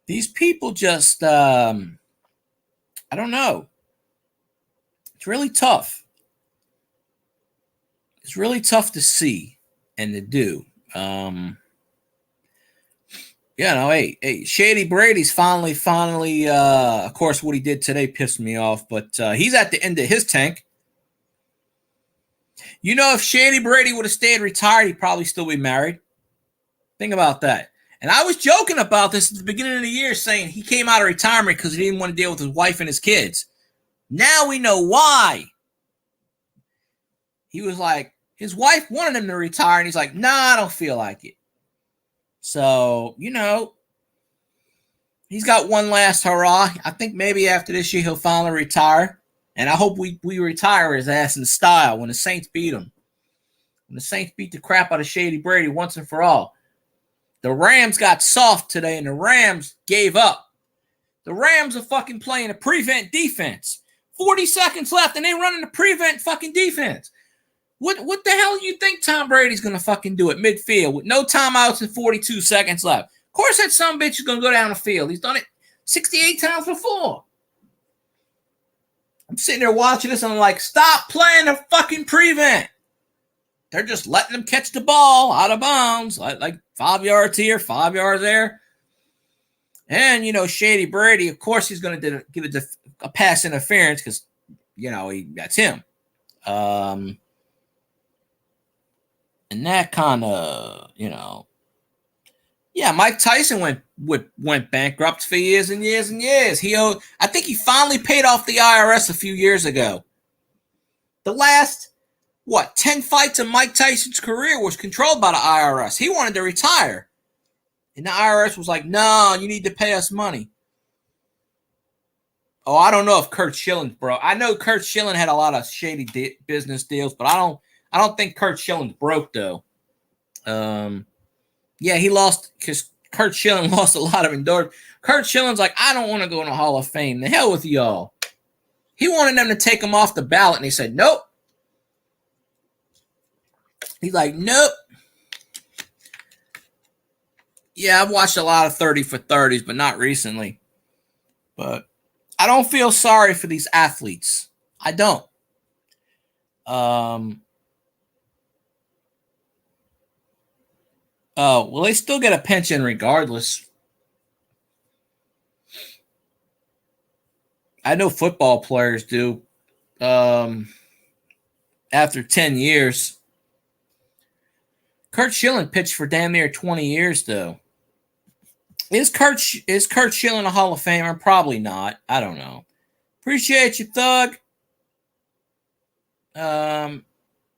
These people just, I don't know. It's really tough. It's really tough to see and to do. Hey, Shady Brady's finally, of course, what he did today pissed me off, but he's at the end of his tank. If Shady Brady would have stayed retired, he'd probably still be married. Think about that. And I was joking about this at the beginning of the year, saying he came out of retirement because he didn't want to deal with his wife and his kids. Now we know why. He was like, his wife wanted him to retire, and he's like, nah, I don't feel like it. So, he's got one last hurrah. I think maybe after this year he'll finally retire. And I hope we retire his ass in style when the Saints beat him. When the Saints beat the crap out of Shady Brady once and for all. The Rams got soft today, and the Rams gave up. The Rams are fucking playing a prevent defense. 40 seconds left, and they're running a prevent fucking defense. What the hell do you think Tom Brady's going to fucking do at midfield with no timeouts and 42 seconds left? Of course that son of a bitch is going to go down the field. He's done it 68 times before. I'm sitting there watching this, and I'm like, stop playing the fucking prevent. They're just letting them catch the ball out of bounds, like 5 yards here, 5 yards there. And, Shady Brady, of course, he's going to give a pass interference because, that's him. And that kind of, Mike Tyson went bankrupt for years and years and years. I think he finally paid off the IRS a few years ago. The last 10 fights in Mike Tyson's career was controlled by the IRS. He wanted to retire. And the IRS was like, no, you need to pay us money. Oh, I don't know if Curt Schilling's broke. I know Curt Schilling had a lot of shady business deals, but I don't think Curt Schilling's broke, though. Yeah, he lost because Curt Schilling lost a lot of endurance. Curt Schilling's like, I don't want to go in the Hall of Fame. The hell with y'all. He wanted them to take him off the ballot, and he said, nope. He's like, nope. Yeah, I've watched a lot of 30 for 30s, but not recently. But I don't feel sorry for these athletes. I don't. Oh, well, they still get a pension regardless. I know football players do. After 10 years. Curt Schilling pitched for damn near 20 years, though. Is Curt Schilling a Hall of Famer? Probably not. I don't know. Appreciate you, Thug. I'm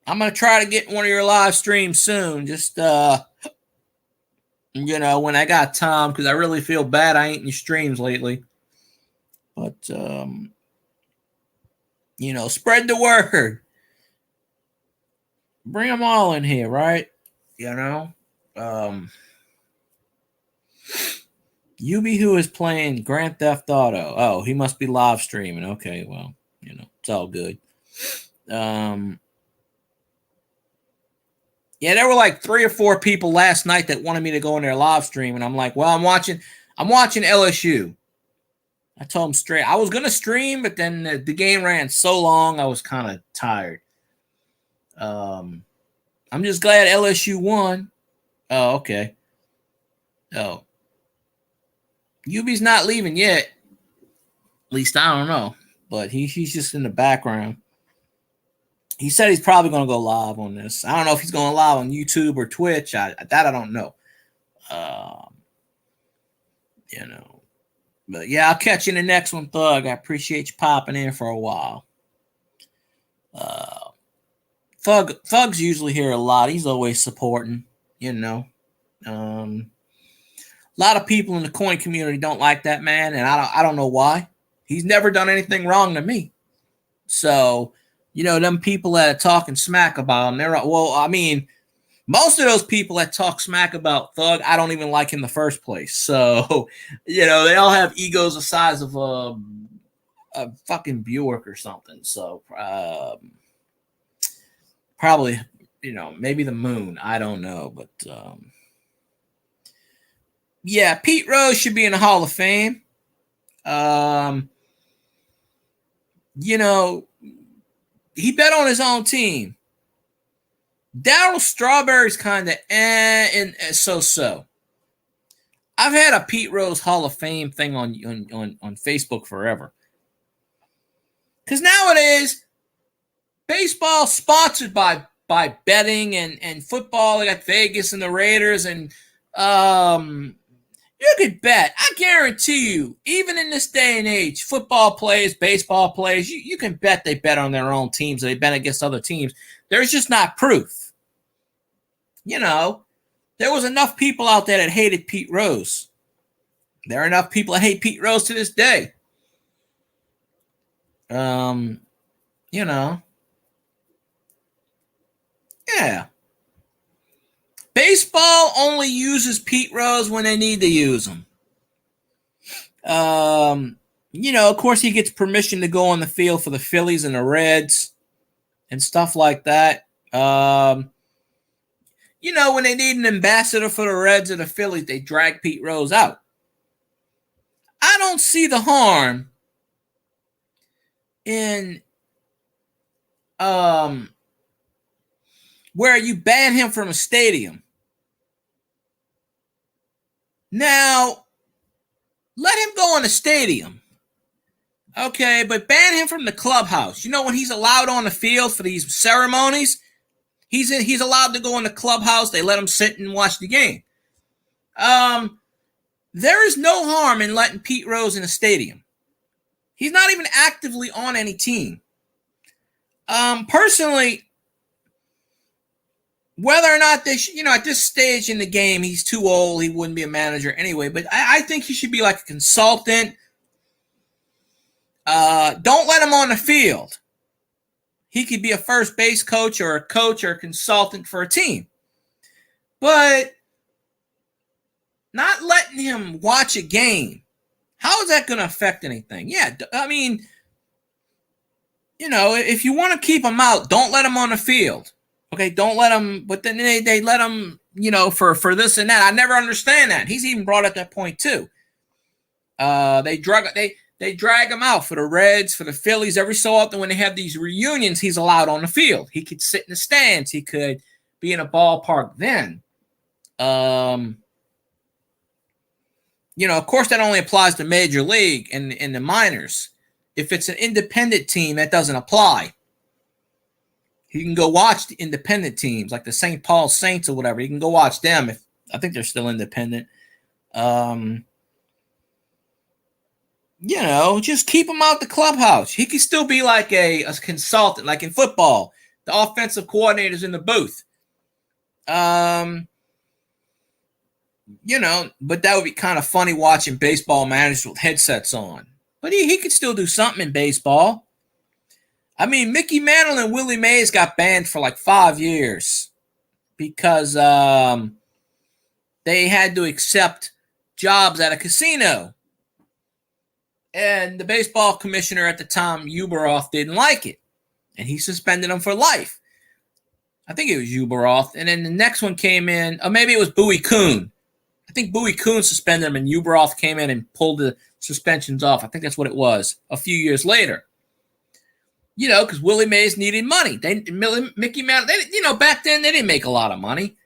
gonna try to get one of your live streams soon. Just when I got time, because I really feel bad I ain't in your streams lately. But spread the word. Bring them all in here, right? Yubi, who is playing Grand Theft Auto. Oh, he must be live streaming. Okay, well, it's all good. Yeah, there were like 3 or 4 people last night that wanted me to go in their live stream, and I'm like, well, I'm watching LSU. I told them straight. I was gonna stream, but then the game ran so long, I was kind of tired. I'm just glad LSU won. Oh, okay. Oh. Yubi's not leaving yet. At least I don't know. But he's just in the background. He said he's probably going to go live on this. I don't know if he's going live on YouTube or Twitch. That I don't know. But yeah, I'll catch you in the next one, Thug. I appreciate you popping in for a while. Thug's usually here a lot. He's always supporting, A lot of people in the coin community don't like that man, and I don't know why. He's never done anything wrong to me. So, them people that are talking smack about him, most of those people that talk smack about Thug, I don't even like in the first place. So, they all have egos the size of a fucking Buick or something. So, probably, maybe the moon. I don't know, but yeah, Pete Rose should be in the Hall of Fame. He bet on his own team. Darryl Strawberry's kind of and so. I've had a Pete Rose Hall of Fame thing on Facebook forever. Because nowadays, baseball sponsored by betting and football. They got Vegas and the Raiders, and you could bet. I guarantee you, even in this day and age, football players, baseball players, you can bet they bet on their own teams. They bet against other teams. There's just not proof. There was enough people out there that hated Pete Rose. There are enough people that hate Pete Rose to this day. Yeah. Baseball only uses Pete Rose when they need to use him. Of course, he gets permission to go on the field for the Phillies and the Reds and stuff like that. When they need an ambassador for the Reds or the Phillies, they drag Pete Rose out. I don't see the harm in where you ban him from a stadium. Now, let him go in the stadium. Okay, but ban him from the clubhouse. When he's allowed on the field for these ceremonies, he's allowed to go in the clubhouse. They let him sit and watch the game. There is no harm in letting Pete Rose in a stadium. He's not even actively on any team. Personally, whether or not at this stage in the game, he's too old. He wouldn't be a manager anyway. But I think he should be like a consultant. Don't let him on the field. He could be a first base coach or a consultant for a team. But not letting him watch a game. How is that going to affect anything? Yeah, I mean, if you want to keep him out, don't let him on the field. Okay, don't let him. But then they let him, for this and that. I never understand that. He's even brought up that point too. They drag him out for the Reds, for the Phillies. Every so often when they have these reunions, he's allowed on the field. He could sit in the stands. He could be in a ballpark then. Of course, that only applies to Major League and the minors. If it's an independent team, that doesn't apply. You can go watch the independent teams, like the St. Paul Saints or whatever. You can go watch them. I think they're still independent. Just keep him out the clubhouse. He can still be like a consultant, like in football. The offensive coordinator's in the booth. But that would be kind of funny watching baseball managers with headsets on. But he could still do something in baseball. I mean, Mickey Mantle and Willie Mays got banned for like 5 years because they had to accept jobs at a casino. And the baseball commissioner at the time, Uberoth, didn't like it. And he suspended them for life. I think it was Uberoth. And then the next one came in, or maybe it was Bowie Kuhn. I think Bowie Kuhn suspended him and Uberoth came in and pulled the suspensions off. I think that's what it was a few years later. Because Willie Mays needed money. Mickey Mantle, back then they didn't make a lot of money.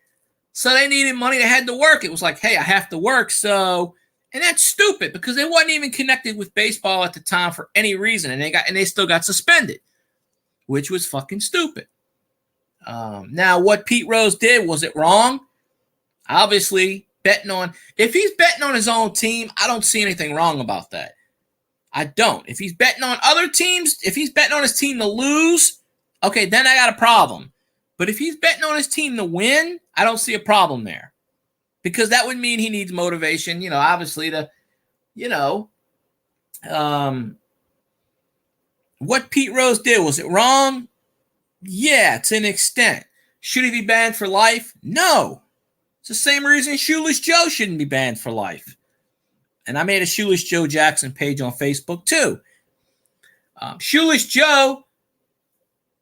So they needed money. They had to work. It was like, hey, I have to work. So, and that's stupid because they wasn't even connected with baseball at the time for any reason. And they still got suspended, which was fucking stupid. Now, what Pete Rose did, was it wrong? Obviously, if he's betting on his own team, I don't see anything wrong about that. I don't. If he's betting on other teams, if he's betting on his team to lose, okay, then I got a problem. But if he's betting on his team to win, I don't see a problem there. Because that would mean he needs motivation, obviously to, what Pete Rose did, was it wrong? Yeah, to an extent. Should he be banned for life? No. It's the same reason Shoeless Joe shouldn't be banned for life. And I made a Shoeless Joe Jackson page on Facebook too. Shoeless Joe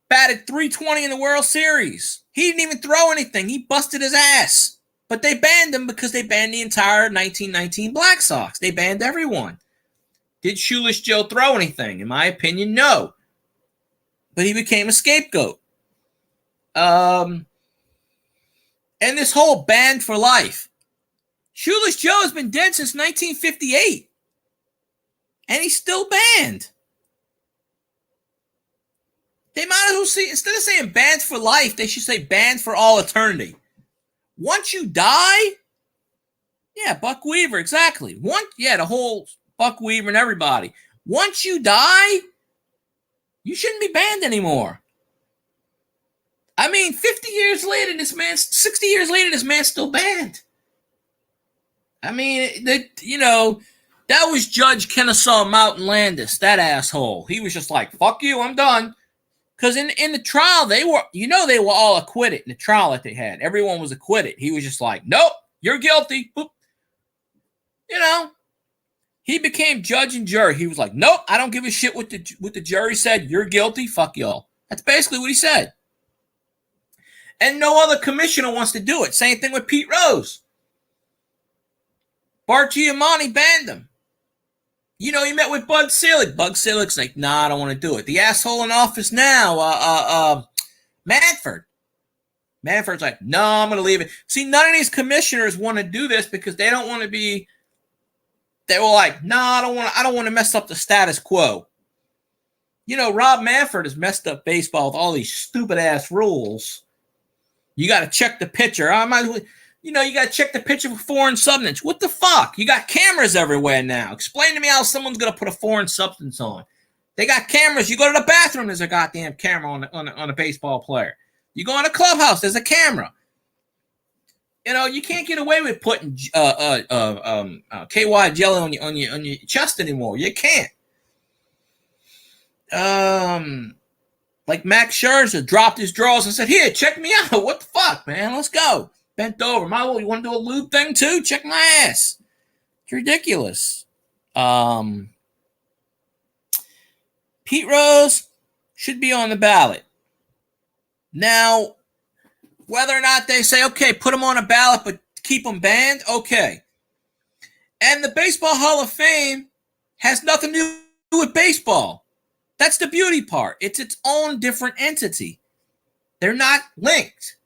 batted .320 in the World Series. He didn't even throw anything. He busted his ass. But they banned him because they banned the entire 1919 Black Sox. They banned everyone. Did Shoeless Joe throw anything? In my opinion, no. But he became a scapegoat. And this whole banned for life. Shoeless Joe has been dead since 1958. And he's still banned. They might as well see, instead of saying banned for life, they should say banned for all eternity. Once you die, yeah, Buck Weaver, exactly. The whole Buck Weaver and everybody. Once you die, you shouldn't be banned anymore. I mean, 60 years later, this man's still banned. I mean, that was Judge Kennesaw Mountain Landis, that asshole. He was just like, fuck you, I'm done. Because in the trial, they were all acquitted in the trial that they had. Everyone was acquitted. He was just like, nope, you're guilty. Boop. He became judge and jury. He was like, nope, I don't give a shit what the jury said. You're guilty. Fuck y'all. That's basically what he said. And no other commissioner wants to do it. Same thing with Pete Rose. Bart Giamatti banned him. He met with Bud Selig. Bud Selig's like, nah, I don't want to do it. The asshole in office now, Manfred. Manfred's like, no, I'm going to leave it. See, none of these commissioners want to do this because they don't want to be. They were like, no, I don't want to mess up the status quo. Rob Manfred has messed up baseball with all these stupid ass rules. You got to check the pitcher. You got to check the pitcher for foreign substance. What the fuck? You got cameras everywhere now. Explain to me how someone's going to put a foreign substance on. They got cameras. You go to the bathroom, there's a goddamn camera on a baseball player. You go in a clubhouse, there's a camera. You can't get away with putting KY jelly on your chest anymore. You can't. Like Max Scherzer dropped his drawers and said, here, check me out. What the fuck, man? Let's go. bent over. Well, you want to do a lube thing too? Check my ass. It's ridiculous. Pete Rose should be on the ballot. Now, whether or not they say, okay, put him on a ballot, but keep him banned, okay. And the Baseball Hall of Fame has nothing to do with baseball. That's the beauty part. It's its own different entity. They're not linked.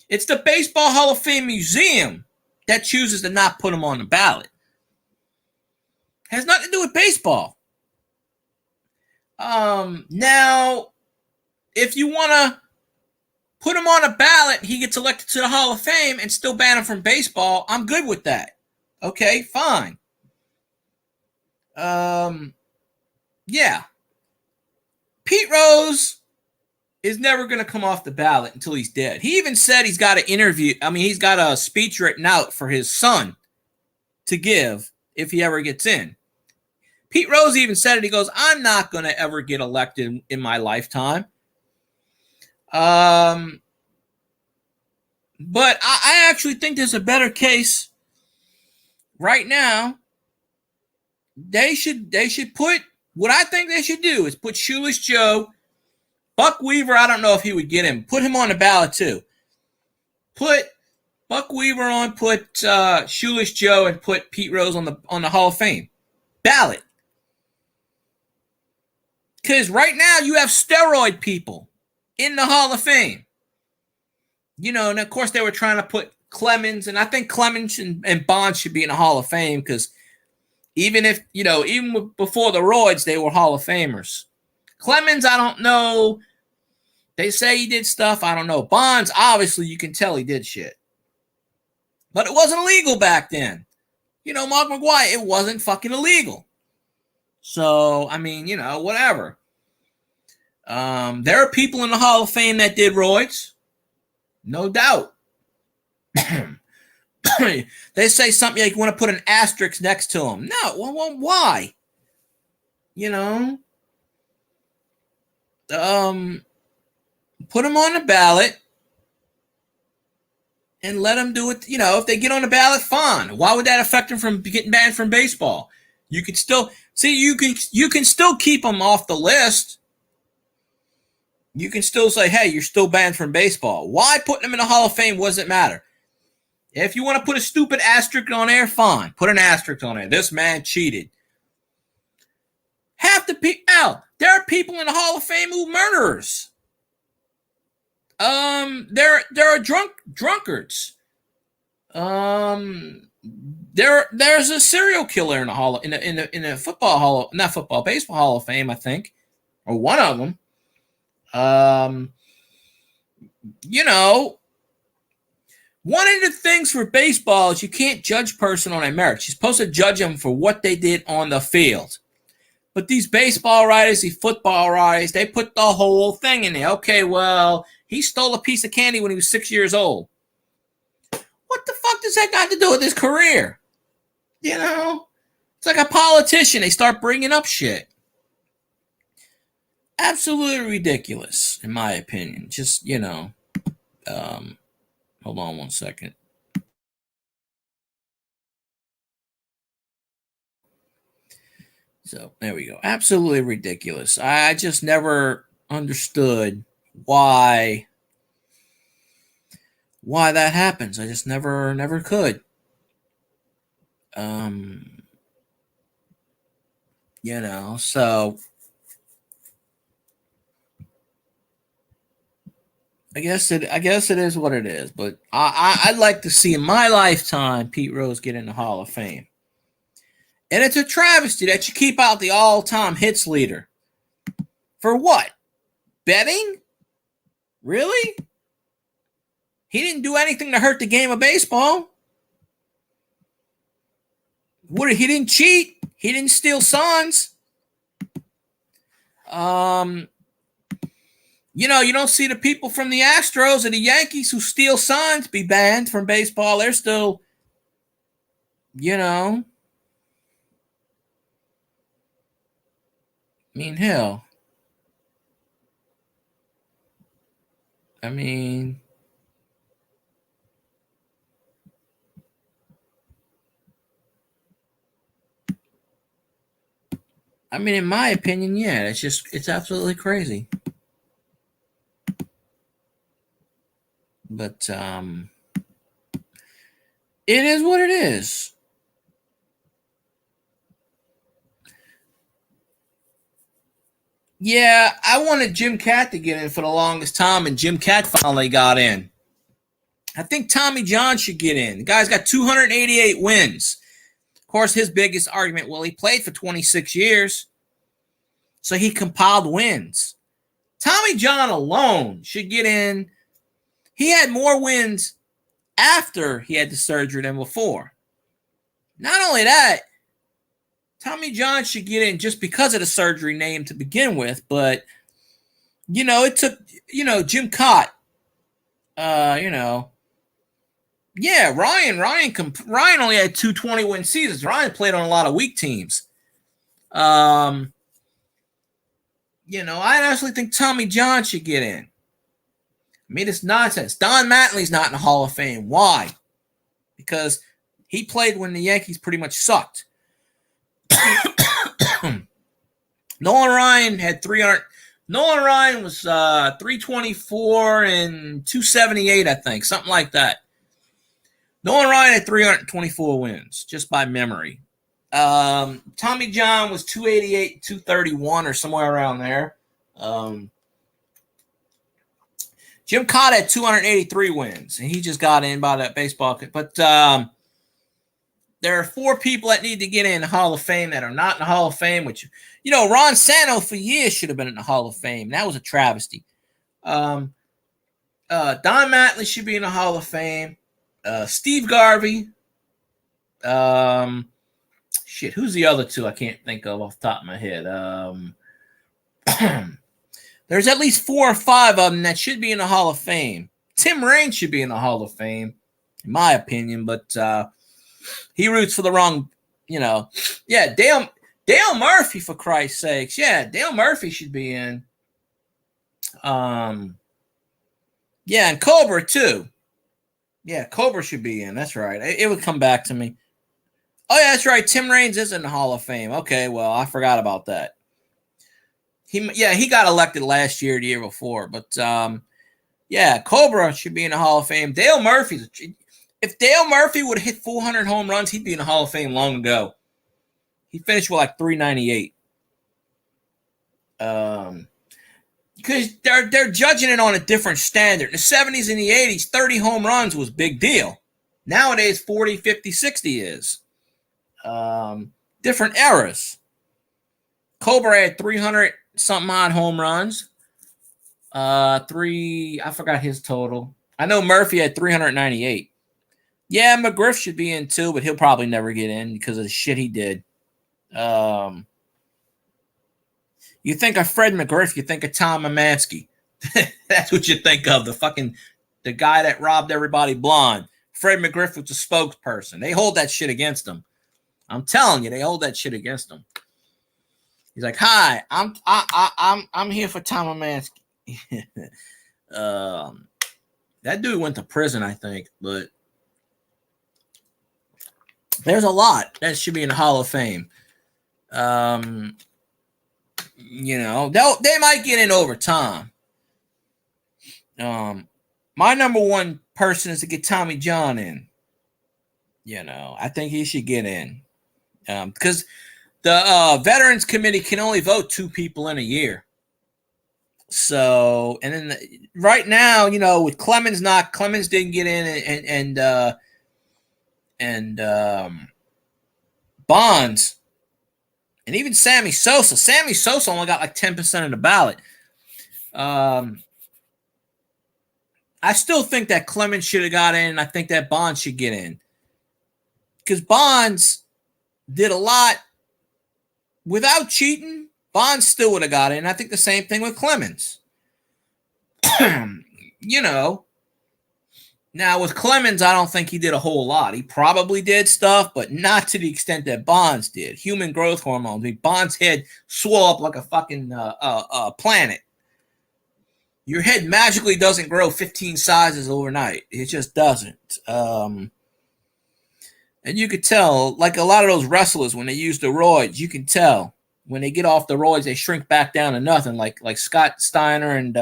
It's the Baseball Hall of Fame Museum that chooses to not put him on the ballot. Has nothing to do with baseball. Now, if you want to put him on a ballot, he gets elected to the Hall of Fame and still ban him from baseball, I'm good with that. Okay, fine. Yeah. Pete Rose is never going to come off the ballot until he's dead. He even said he's got he's got a speech written out for his son to give if he ever gets in. Pete Rose even said it. He goes, I'm not going to ever get elected in my lifetime. But I actually think there's a better case right now. They should put, what I think they should do is put Shoeless Joe, Buck Weaver. I don't know if he would get him. Put him on the ballot too. Put Buck Weaver on, put Shoeless Joe, and put Pete Rose on the Hall of Fame ballot. Because right now you have steroid people in the Hall of Fame. You know, and of course they were trying to put Clemens, and I think Clemens and Bonds should be in the Hall of Fame because even before the roids, they were Hall of Famers. Clemens, I don't know. They say he did stuff. I don't know. Bonds, obviously, you can tell he did shit. But it wasn't illegal back then. You know, Mark McGwire, it wasn't fucking illegal. So, I mean, whatever. There are people in the Hall of Fame that did roids. No doubt. They say something like you want to put an asterisk next to them. No, well, why? Put them on the ballot and let them do it. If they get on the ballot, fine. Why would that affect them from getting banned from baseball? You could still you can still keep them off the list. You can still say, hey, you're still banned from baseball. Why putting them in the Hall of Fame? What does it matter? If you want to put a stupid asterisk on there, fine. Put an asterisk on there. This man cheated. Half the people. There are people in the Hall of Fame who are murderers. There are drunkards. There's a serial killer in the football hall, not football, baseball Hall of Fame, I think, or one of them. One of the things for baseball is you can't judge a person on their merits. You're supposed to judge them for what they did on the field. But these baseball writers, these football writers, they put the whole thing in there. Okay, well, he stole a piece of candy when he was 6 years old. What the fuck does that got to do with his career? It's like a politician. They start bringing up shit. Absolutely ridiculous, in my opinion. Just, hold on one second. So there we go. Absolutely ridiculous. I just never understood why that happens. I just never could. So I guess it is what it is. But I'd like to see in my lifetime Pete Rose get in the Hall of Fame. And it's a travesty that you keep out the all-time hits leader. For what? Betting? Really? He didn't do anything to hurt the game of baseball. He didn't cheat. He didn't steal signs. You don't see the people from the Astros or the Yankees who steal signs be banned from baseball. They're still, I mean, hell. I mean, I mean, in my opinion, yeah, it's absolutely crazy. But it is what it is. Yeah, I wanted Jim Cat to get in for the longest time, and Jim Cat finally got in. I think Tommy John should get in. The guy's got 288 wins. Of course, his biggest argument, well, he played for 26 years, so he compiled wins. Tommy John alone should get in. He had more wins after he had the surgery than before. Not only that, Tommy John should get in just because of the surgery name to begin with, but it took Jim Cott, yeah, Ryan only had 220-win seasons. Ryan played on a lot of weak teams. I actually think Tommy John should get in. I mean, it's nonsense. Don Mattingly's not in the Hall of Fame. Why? Because he played when the Yankees pretty much sucked. Nolan Ryan had 300. Nolan Ryan was 324 and 278, I think, something like that. Nolan Ryan had 324 wins, just by memory. Tommy John was 288, 231, or somewhere around there. Jim Cott had 283 wins, and he just got in by that baseball. But there are 4 people that need to get in the Hall of Fame that are not in the Hall of Fame, which, Ron Santo for years should have been in the Hall of Fame. That was a travesty. Don Mattingly should be in the Hall of Fame. Steve Garvey. Who's the other 2 I can't think of off the top of my head? There's at least 4 or 5 of them that should be in the Hall of Fame. Tim Raines should be in the Hall of Fame, in my opinion, but he roots for the wrong, Yeah, Dale Murphy, for Christ's sakes. Yeah, Dale Murphy should be in. Yeah, and Cobra, too. Yeah, Cobra should be in. That's right. It would come back to me. Oh, yeah, that's right. Tim Raines is in the Hall of Fame. Okay, well, I forgot about that. He got elected last year, the year before. But, yeah, Cobra should be in the Hall of Fame. Dale Murphy. If Dale Murphy would have hit 400 home runs, he'd be in the Hall of Fame long ago. He finished with like 398. Because they're judging it on a different standard. In the 70s and the 80s, 30 home runs was a big deal. Nowadays, 40, 50, 60 is. Different eras. Cobra had 300 something odd home runs. I forgot his total. I know Murphy had 398. Yeah, McGriff should be in too, but he'll probably never get in because of the shit he did. You think of Fred McGriff, you think of Tom Emanski. That's what you think of, the guy that robbed everybody blind. Fred McGriff was the spokesperson. They hold that shit against him. I'm telling you, they hold that shit against him. He's like, "Hi, I'm here for Tom Emanski." That dude went to prison, I think, but there's a lot that should be in the Hall of Fame. They might get in over time. My number one person is to get Tommy John in. I think he should get in. Because the Veterans Committee can only vote 2 people in a year. So, and then right now, with Clemens didn't get in, and Bonds, and even Sammy Sosa. Sammy Sosa only got like 10% of the ballot. I still think that Clemens should have got in, and I think that Bonds should get in. Because Bonds did a lot without cheating. Bonds still would have got in. I think the same thing with Clemens. Now with Clemens, I don't think he did a whole lot. He probably did stuff, but not to the extent that Bonds did. Human growth hormone. I mean, Bonds' head swelled up like a fucking planet. Your head magically doesn't grow 15 sizes overnight. It just doesn't. And you could tell, like a lot of those wrestlers, when they use steroids, you can tell. When they get off the roids, they shrink back down to nothing, like Scott Steiner and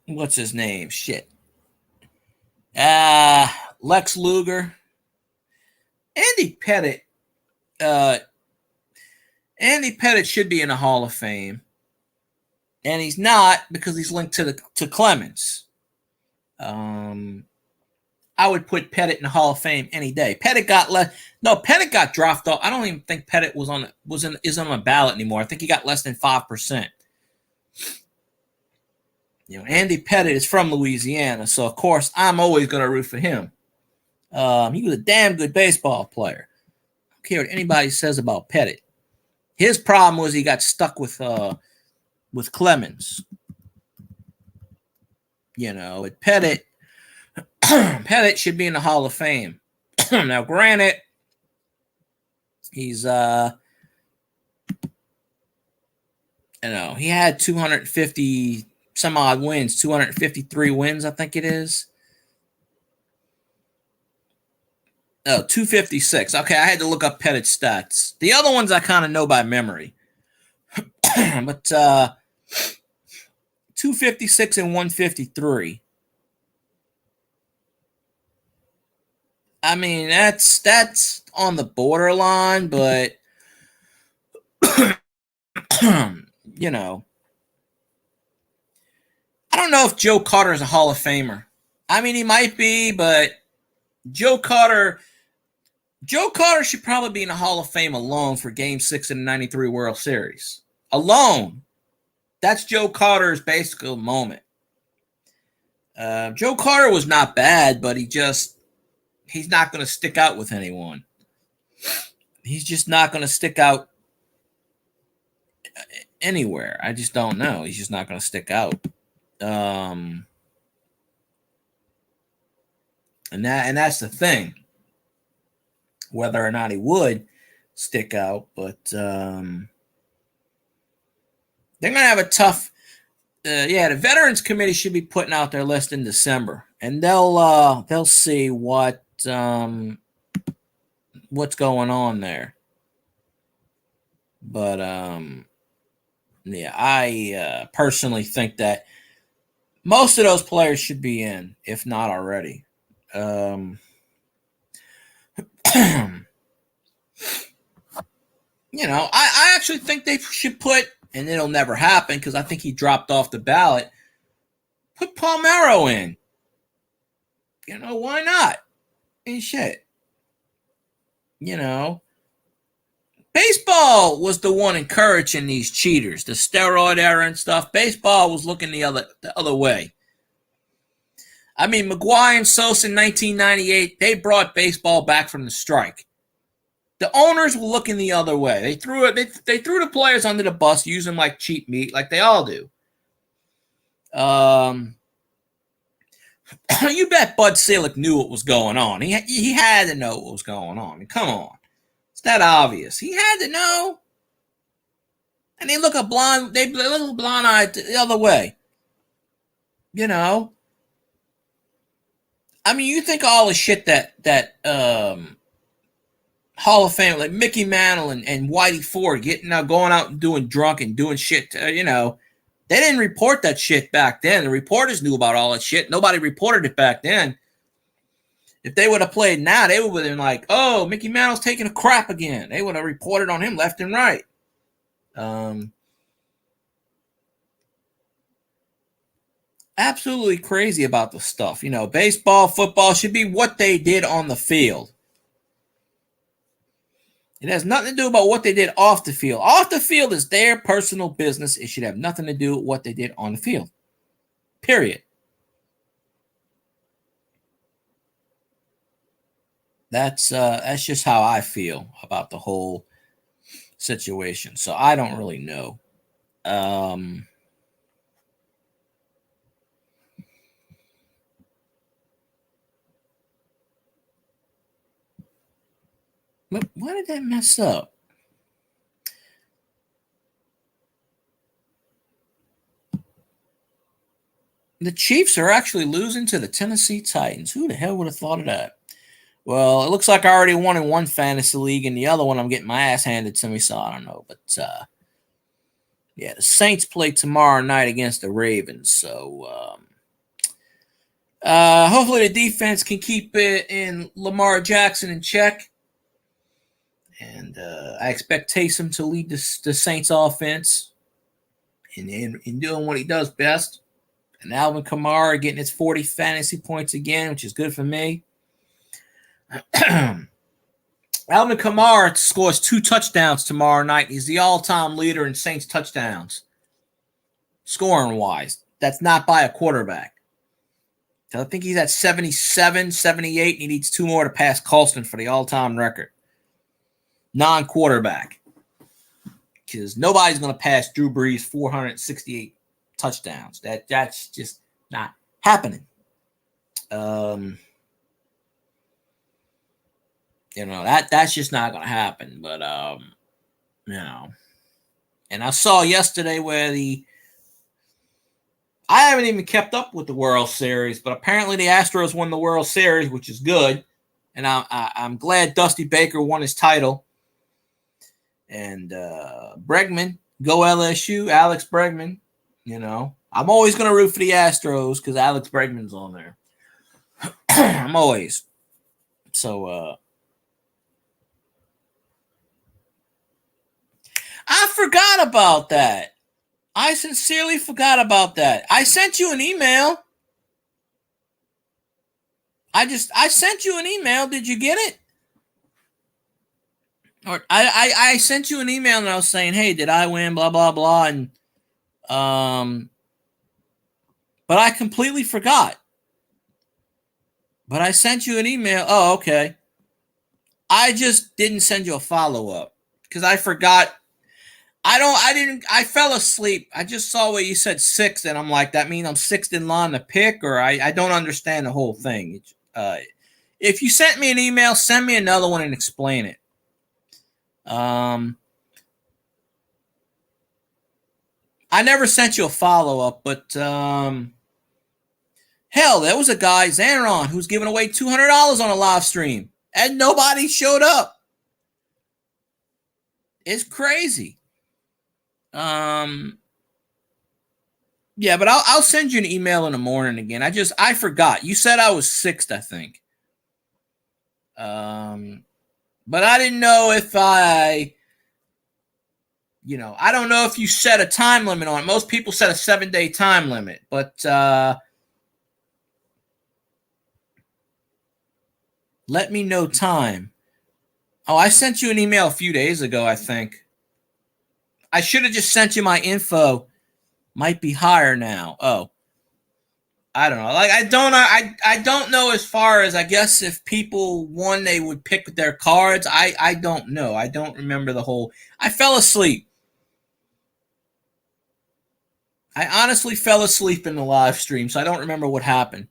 what's his name? Shit. Lex Luger. Andy Pettit. Andy Pettit should be in the Hall of Fame, and he's not because he's linked to Clemens. I would put Pettit in the Hall of Fame any day. Pettit got Pettit got dropped off. I don't even think Pettit is on a ballot anymore. I think he got less than 5%. Andy Pettit is from Louisiana, so of course I'm always going to root for him. He was a damn good baseball player. I don't care what anybody says about Pettit. His problem was he got stuck with Clemens. With Pettit, Pettit should be in the Hall of Fame. Now, granted, he's he had 250 some odd wins, 253 wins, I think it is. Oh, 256. Okay, I had to look up Pettit's stats. The other ones I kind of know by memory. But 256 and 153. I mean, that's on the borderline, but I don't know if Joe Carter is a Hall of Famer. I mean, he might be, but Joe Carter should probably be in the Hall of Fame alone for Game 6 of the 93 World Series. Alone. That's Joe Carter's basic moment. Joe Carter was not bad, but he's not going to stick out with anyone. He's just not going to stick out anywhere. I just don't know. He's just not going to stick out. And that's the thing. Whether or not he would stick out, but they're going to have a tough. The Veterans Committee should be putting out their list in December, and they'll see what's going on there. But I personally think that most of those players should be in, if not already. I actually think they should put, and it'll never happen because I think he dropped off the ballot, put Palmeiro in. Why not? And shit. Baseball was the one encouraging these cheaters, the steroid era and stuff. Baseball was looking the other way. I mean, McGwire and Sosa in 1998, they brought baseball back from the strike. The owners were looking the other way. They threw the players under the bus, using them like cheap meat, like they all do. You bet Bud Selig knew what was going on. He had to know what was going on. I mean, come on. It's that obvious. He had to know. And they look blind-eyed the other way. I mean, you think all the shit that Hall of Fame, like Mickey Mantle and Whitey Ford going out and doing drunk and doing shit, they didn't report that shit back then. The reporters knew about all that shit. Nobody reported it back then. If they would have played now, they would have been like, oh, Mickey Mantle's taking a crap again. They would have reported on him left and right. Absolutely crazy about the stuff. Baseball, football should be what they did on the field. It has nothing to do about what they did off the field. Off the field is their personal business. It should have nothing to do with what they did on the field. Period. That's just how I feel about the whole situation. So I don't really know. But why did that mess up? The Chiefs are actually losing to the Tennessee Titans. Who the hell would have thought of that? Well, it looks like I already won in one fantasy league, and the other one I'm getting my ass handed to me, so I don't know. But yeah, the Saints play tomorrow night against the Ravens, so hopefully the defense can keep it in Lamar Jackson in check. And I expect Taysom to lead the Saints offense in doing what he does best. And Alvin Kamara getting his 40 fantasy points again, which is good for me. Alvin Kamara scores 2 touchdowns tomorrow night. He's the all-time leader in Saints touchdowns, scoring-wise. That's not by a quarterback. I think he's at 77, 78, and he needs 2 more to pass Colston for the all-time record. Non-quarterback. Because nobody's going to pass Drew Brees 468 touchdowns. That's just not happening. That's just not going to happen. But and I saw yesterday where I haven't even kept up with the World Series, but apparently the Astros won the World Series, which is good, and I'm glad Dusty Baker won his title. And Bregman, go LSU, Alex Bregman. I'm always going to root for the Astros because Alex Bregman's on there. I'm always. So I forgot about that. I sincerely forgot about that. I sent you an email. I sent you an email. Did you get it? Or I sent you an email and I was saying, hey, did I win? Blah blah blah. And but I completely forgot. But I sent you an email. Oh, okay. I just didn't send you a follow-up because I forgot. I fell asleep. I just saw what you said 6th, and I'm like, that means I'm 6th in line to pick, or I don't understand the whole thing. If you sent me an email, send me another one and explain it. I never sent you a follow-up, but hell, there was a guy, Xanron, who's giving away $200 on a live stream, and nobody showed up. It's crazy. Yeah, but I'll send you an email in the morning again. I forgot. You said I was 6th, I think. But I didn't know if I don't know if you set a time limit on it. Most people set a 7-day time limit, but let me know time. Oh, I sent you an email a few days ago, I think. I should have just sent you my info. Might be higher now. Oh, I don't know. Like I don't know as far as I guess if people won they would pick their cards. I don't know. I don't remember the whole. I fell asleep. I honestly fell asleep in the live stream, so I don't remember what happened.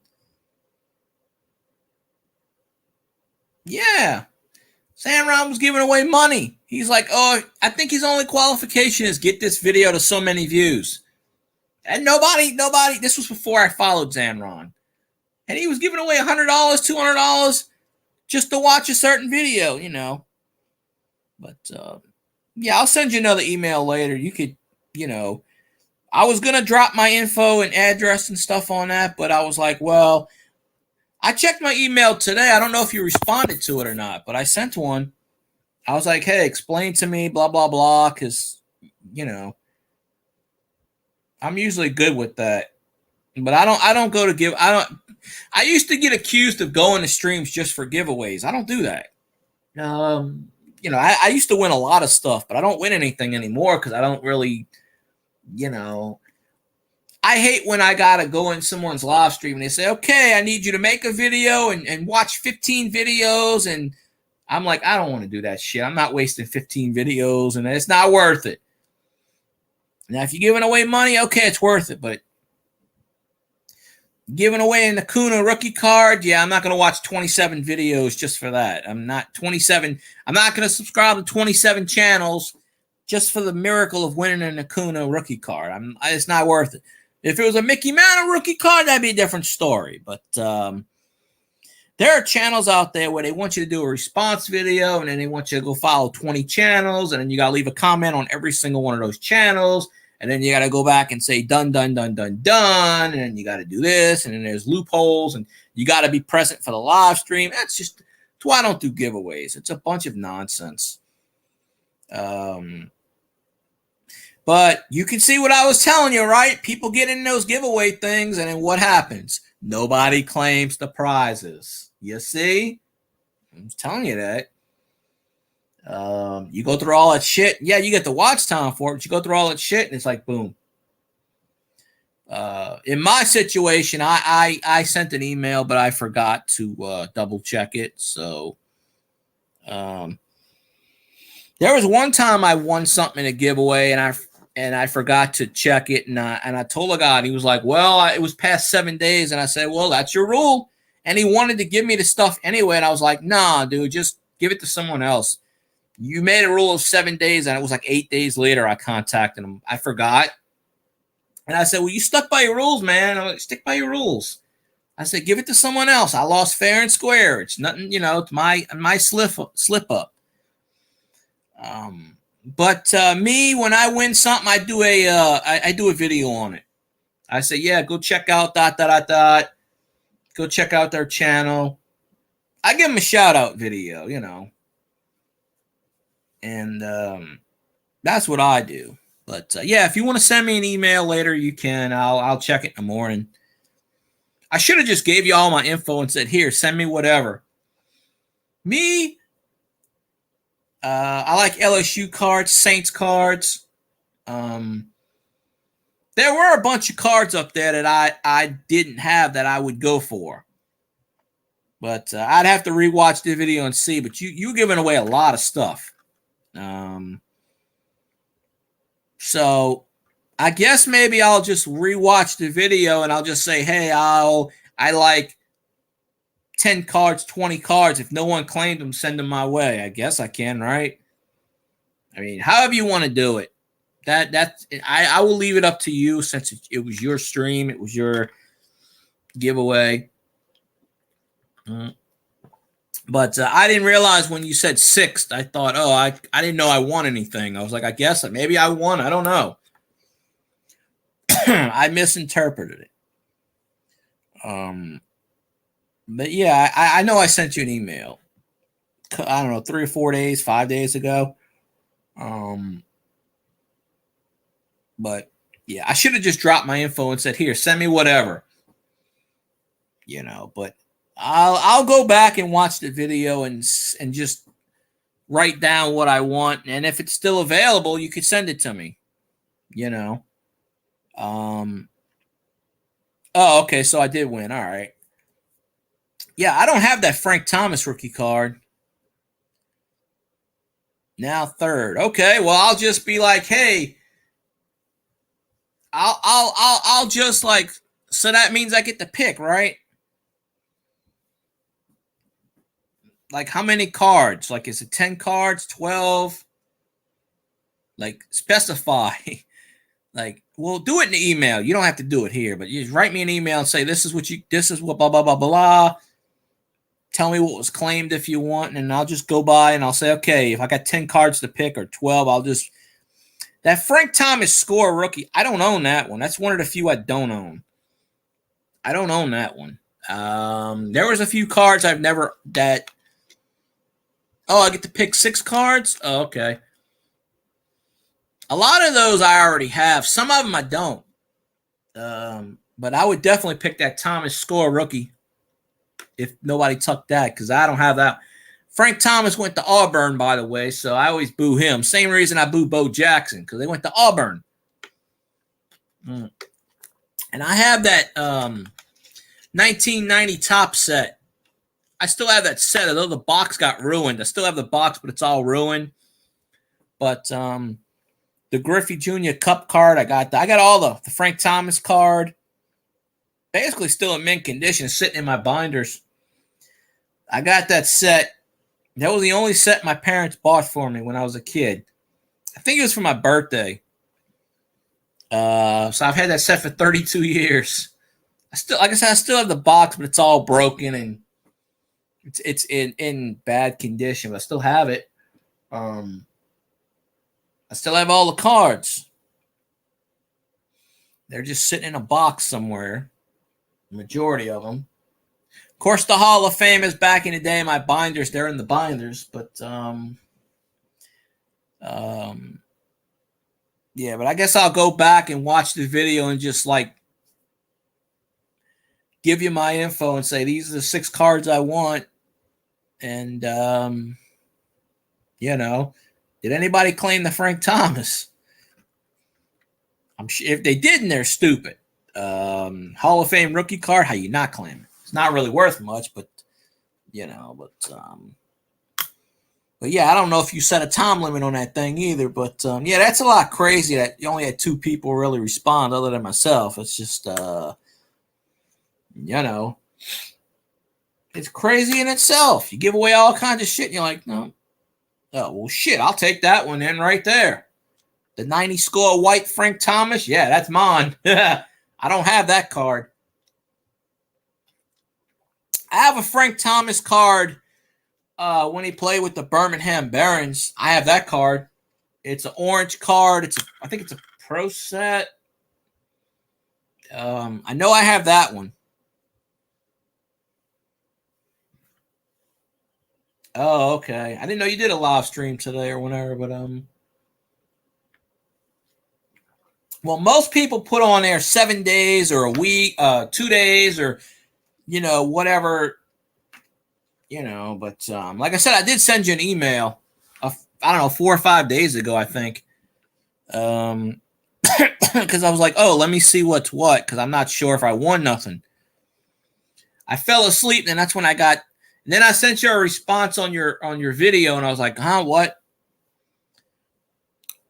Yeah. Samron was giving away money. He's like, oh, I think his only qualification is get this video to so many views. And nobody, this was before I followed Zanron. And he was giving away $100, $200 just to watch a certain video, But, yeah, I'll send you another email later. You could, I was going to drop my info and address and stuff on that, but I was like, well, I checked my email today. I don't know if you responded to it or not, but I sent one. I was like, hey, explain to me, blah, blah, blah, because, I'm usually good with that. But I don't go to give. I used to get accused of going to streams just for giveaways. I don't do that. I used to win a lot of stuff, but I don't win anything anymore because I don't really, I hate when I got to go in someone's live stream and they say, okay, I need you to make a video and watch 15 videos. And I'm like, I don't want to do that shit. I'm not wasting 15 videos and it's not worth it. Now, if you're giving away money, okay, it's worth it. But giving away an Acuna rookie card, yeah, I'm not going to watch 27 videos just for that. I'm not going to subscribe to 27 channels just for the miracle of winning an Acuna rookie card. It's not worth it. If it was a Mickey Mantle rookie card, that'd be a different story. But there are channels out there where they want you to do a response video, and then they want you to go follow 20 channels, and then you got to leave a comment on every single one of those channels, and then you got to go back and say done, done, done, done, done, and then you got to do this, and then there's loopholes, and you got to be present for the live stream. That's why I don't do giveaways. It's a bunch of nonsense. But you can see what I was telling you, right? People get in those giveaway things, and then what happens? Nobody claims the prizes. You see? I'm telling you that. You go through all that shit. Yeah, you get the watch time for it, but you go through all that shit, and it's like, boom. In my situation, I sent an email, but I forgot to double check it. So there was one time I won something in a giveaway, and I forgot to check it, and I told the guy, and he was like, well, it was past 7 days, and I said, well, that's your rule. And he wanted to give me the stuff anyway, and I was like, nah, dude, just give it to someone else. You made a rule of 7 days, and it was like 8 days later I contacted him. I forgot. And I said, well, you stuck by your rules, man. Stick by your rules. I said, give it to someone else. I lost fair and square. It's nothing, it's my slip up. But me, when I win something, I do a video on it. I say, yeah, go check out ... Go check out their channel. I give them a shout out video, and that's what I do. But yeah, if you want to send me an email later, you can. I'll check it in the morning. I should have just gave you all my info and said, here, send me whatever. Me, I like LSU cards, Saints cards. There were a bunch of cards up there that I didn't have that I would go for. But I'd have to rewatch the video and see. But you're giving away a lot of stuff. So I guess maybe I'll just rewatch the video and I'll just say, hey, I like 10 cards, 20 cards. If no one claimed them, send them my way. I guess I can, right? I mean, however you want to do it. I will leave it up to you since it was your stream. It was your giveaway. But I didn't realize when you said 6th, I thought, oh, I didn't know I won anything. I was like, I guess maybe I won. I don't know. I misinterpreted it. But yeah, I know I sent you an email. I don't know, 3 or 4 days, 5 days ago. But yeah, I should have just dropped my info and said, here, send me whatever. But I'll go back and watch the video and just write down what I want. And if it's still available, you could send it to me. Oh, okay. So I did win. All right. Yeah, I don't have that Frank Thomas rookie card. Now 3rd. Okay. Well, I'll just be like, hey, I'll just like, so that means I get to pick, right? Like how many cards? Like, is it 10 cards, 12? Like, specify. Like, well, do it in the email. You don't have to do it here, but you just write me an email and say, this is what blah, blah, blah, blah. Tell me what was claimed if you want. And I'll just go by and I'll say, okay, if I got 10 cards to pick or 12, that Frank Thomas score rookie, I don't own that one. That's one of the few I don't own. I don't own that one. There was a few cards I get to pick 6 cards? Oh, okay. A lot of those I already have. Some of them I don't. But I would definitely pick that Thomas score rookie if nobody took that, because I don't have that. Frank Thomas went to Auburn, by the way, so I always boo him. Same reason I boo Bo Jackson, because they went to Auburn. And I have that 1990 top set. I still have that set, although the box got ruined. I still have the box, but it's all ruined. But the Griffey Jr. Cup card, I got all the Frank Thomas card. Basically still in mint condition, sitting in my binders. I got that set. That was the only set my parents bought for me when I was a kid. I think it was for my birthday. So I've had that set for 32 years. I still, like I said, I still have the box, but it's all broken and it's in bad condition. But I still have it. Um, I still have all the cards. They're just sitting in a box somewhere. The majority of them. Of course, the Hall of Fame is back in the day. My binders, they're in the binders, but um, yeah. But I guess I'll go back and watch the video and just like give you my info and say these are the 6 cards I want, and you know, did anybody claim the Frank Thomas? I'm sure if they didn't, they're stupid. Hall of Fame rookie card, how you not claim it? It's not really worth much, but but yeah, I don't know if you set a time limit on that thing either. But yeah, that's a lot crazy that you only had 2 people really respond other than myself. It's just you know, it's crazy in itself. You give away all kinds of shit, and you're like, no, oh well, shit, I'll take that one in right there. The 90 score white Frank Thomas, yeah, that's mine. I don't have that card. I have a Frank Thomas card when he played with the Birmingham Barons. I have that card. It's an orange card. I think it's a pro set. I know I have that one. Oh, okay. I didn't know you did a live stream today or whatever, but well, most people put on there 7 days or a week, 2 days, or whatever, But like I said, I did send you an email. I don't know, 4 or 5 days ago, I think. Because I was like, oh, let me see what's what, because I'm not sure if I won nothing. I fell asleep, and that's when I got. And then I sent you a response on your video, and I was like, huh, what?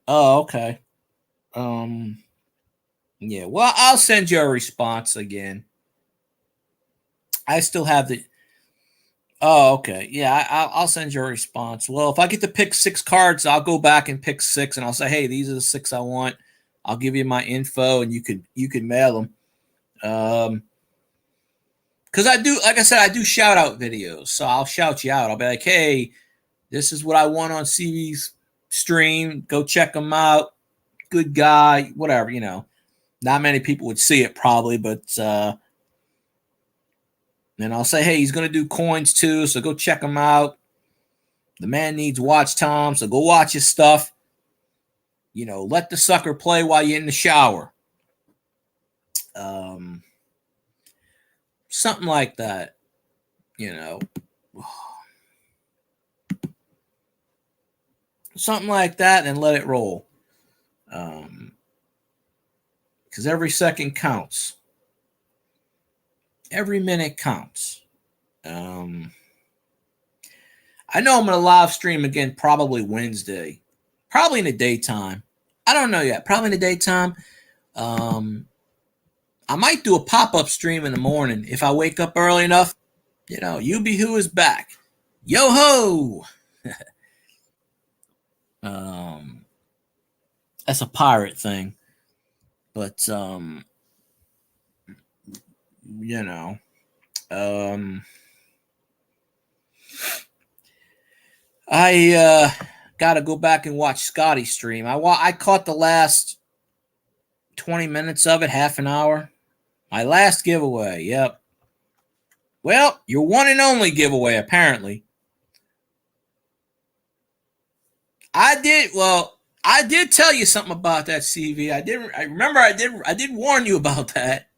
Oh, okay. Yeah. Well, I'll send you a response again. I still have the. Oh, okay. Yeah, I'll send you a response. Well, if I get to pick 6 cards, I'll go back and pick 6, and I'll say, hey, these are the 6 I want. I'll give you my info, and you could mail them. Because I do, like I said, I do shout out videos, so I'll shout you out. I'll be like, hey, this is what I want on CV's stream. Go check them out. Good guy, whatever, Not many people would see it probably, but then I'll say, hey, he's going to do coins too, so go check him out. The man needs watch time, so go watch his stuff. Let the sucker play while you're in the shower. Something like that, Something like that, and let it roll. Because every second counts. Every minute counts. I know I'm going to live stream again probably Wednesday. Probably in the daytime. I don't know yet. Probably in the daytime. I might do a pop-up stream in the morning. If I wake up early enough, UB Who is back. Yo-ho! That's a pirate thing. But, I got to go back and watch Scotty's stream. I caught the last 20 minutes of it, half an hour. My last giveaway, yep. Well, your one and only giveaway, apparently. I did tell you something about that, CV. I remember I did warn you about that.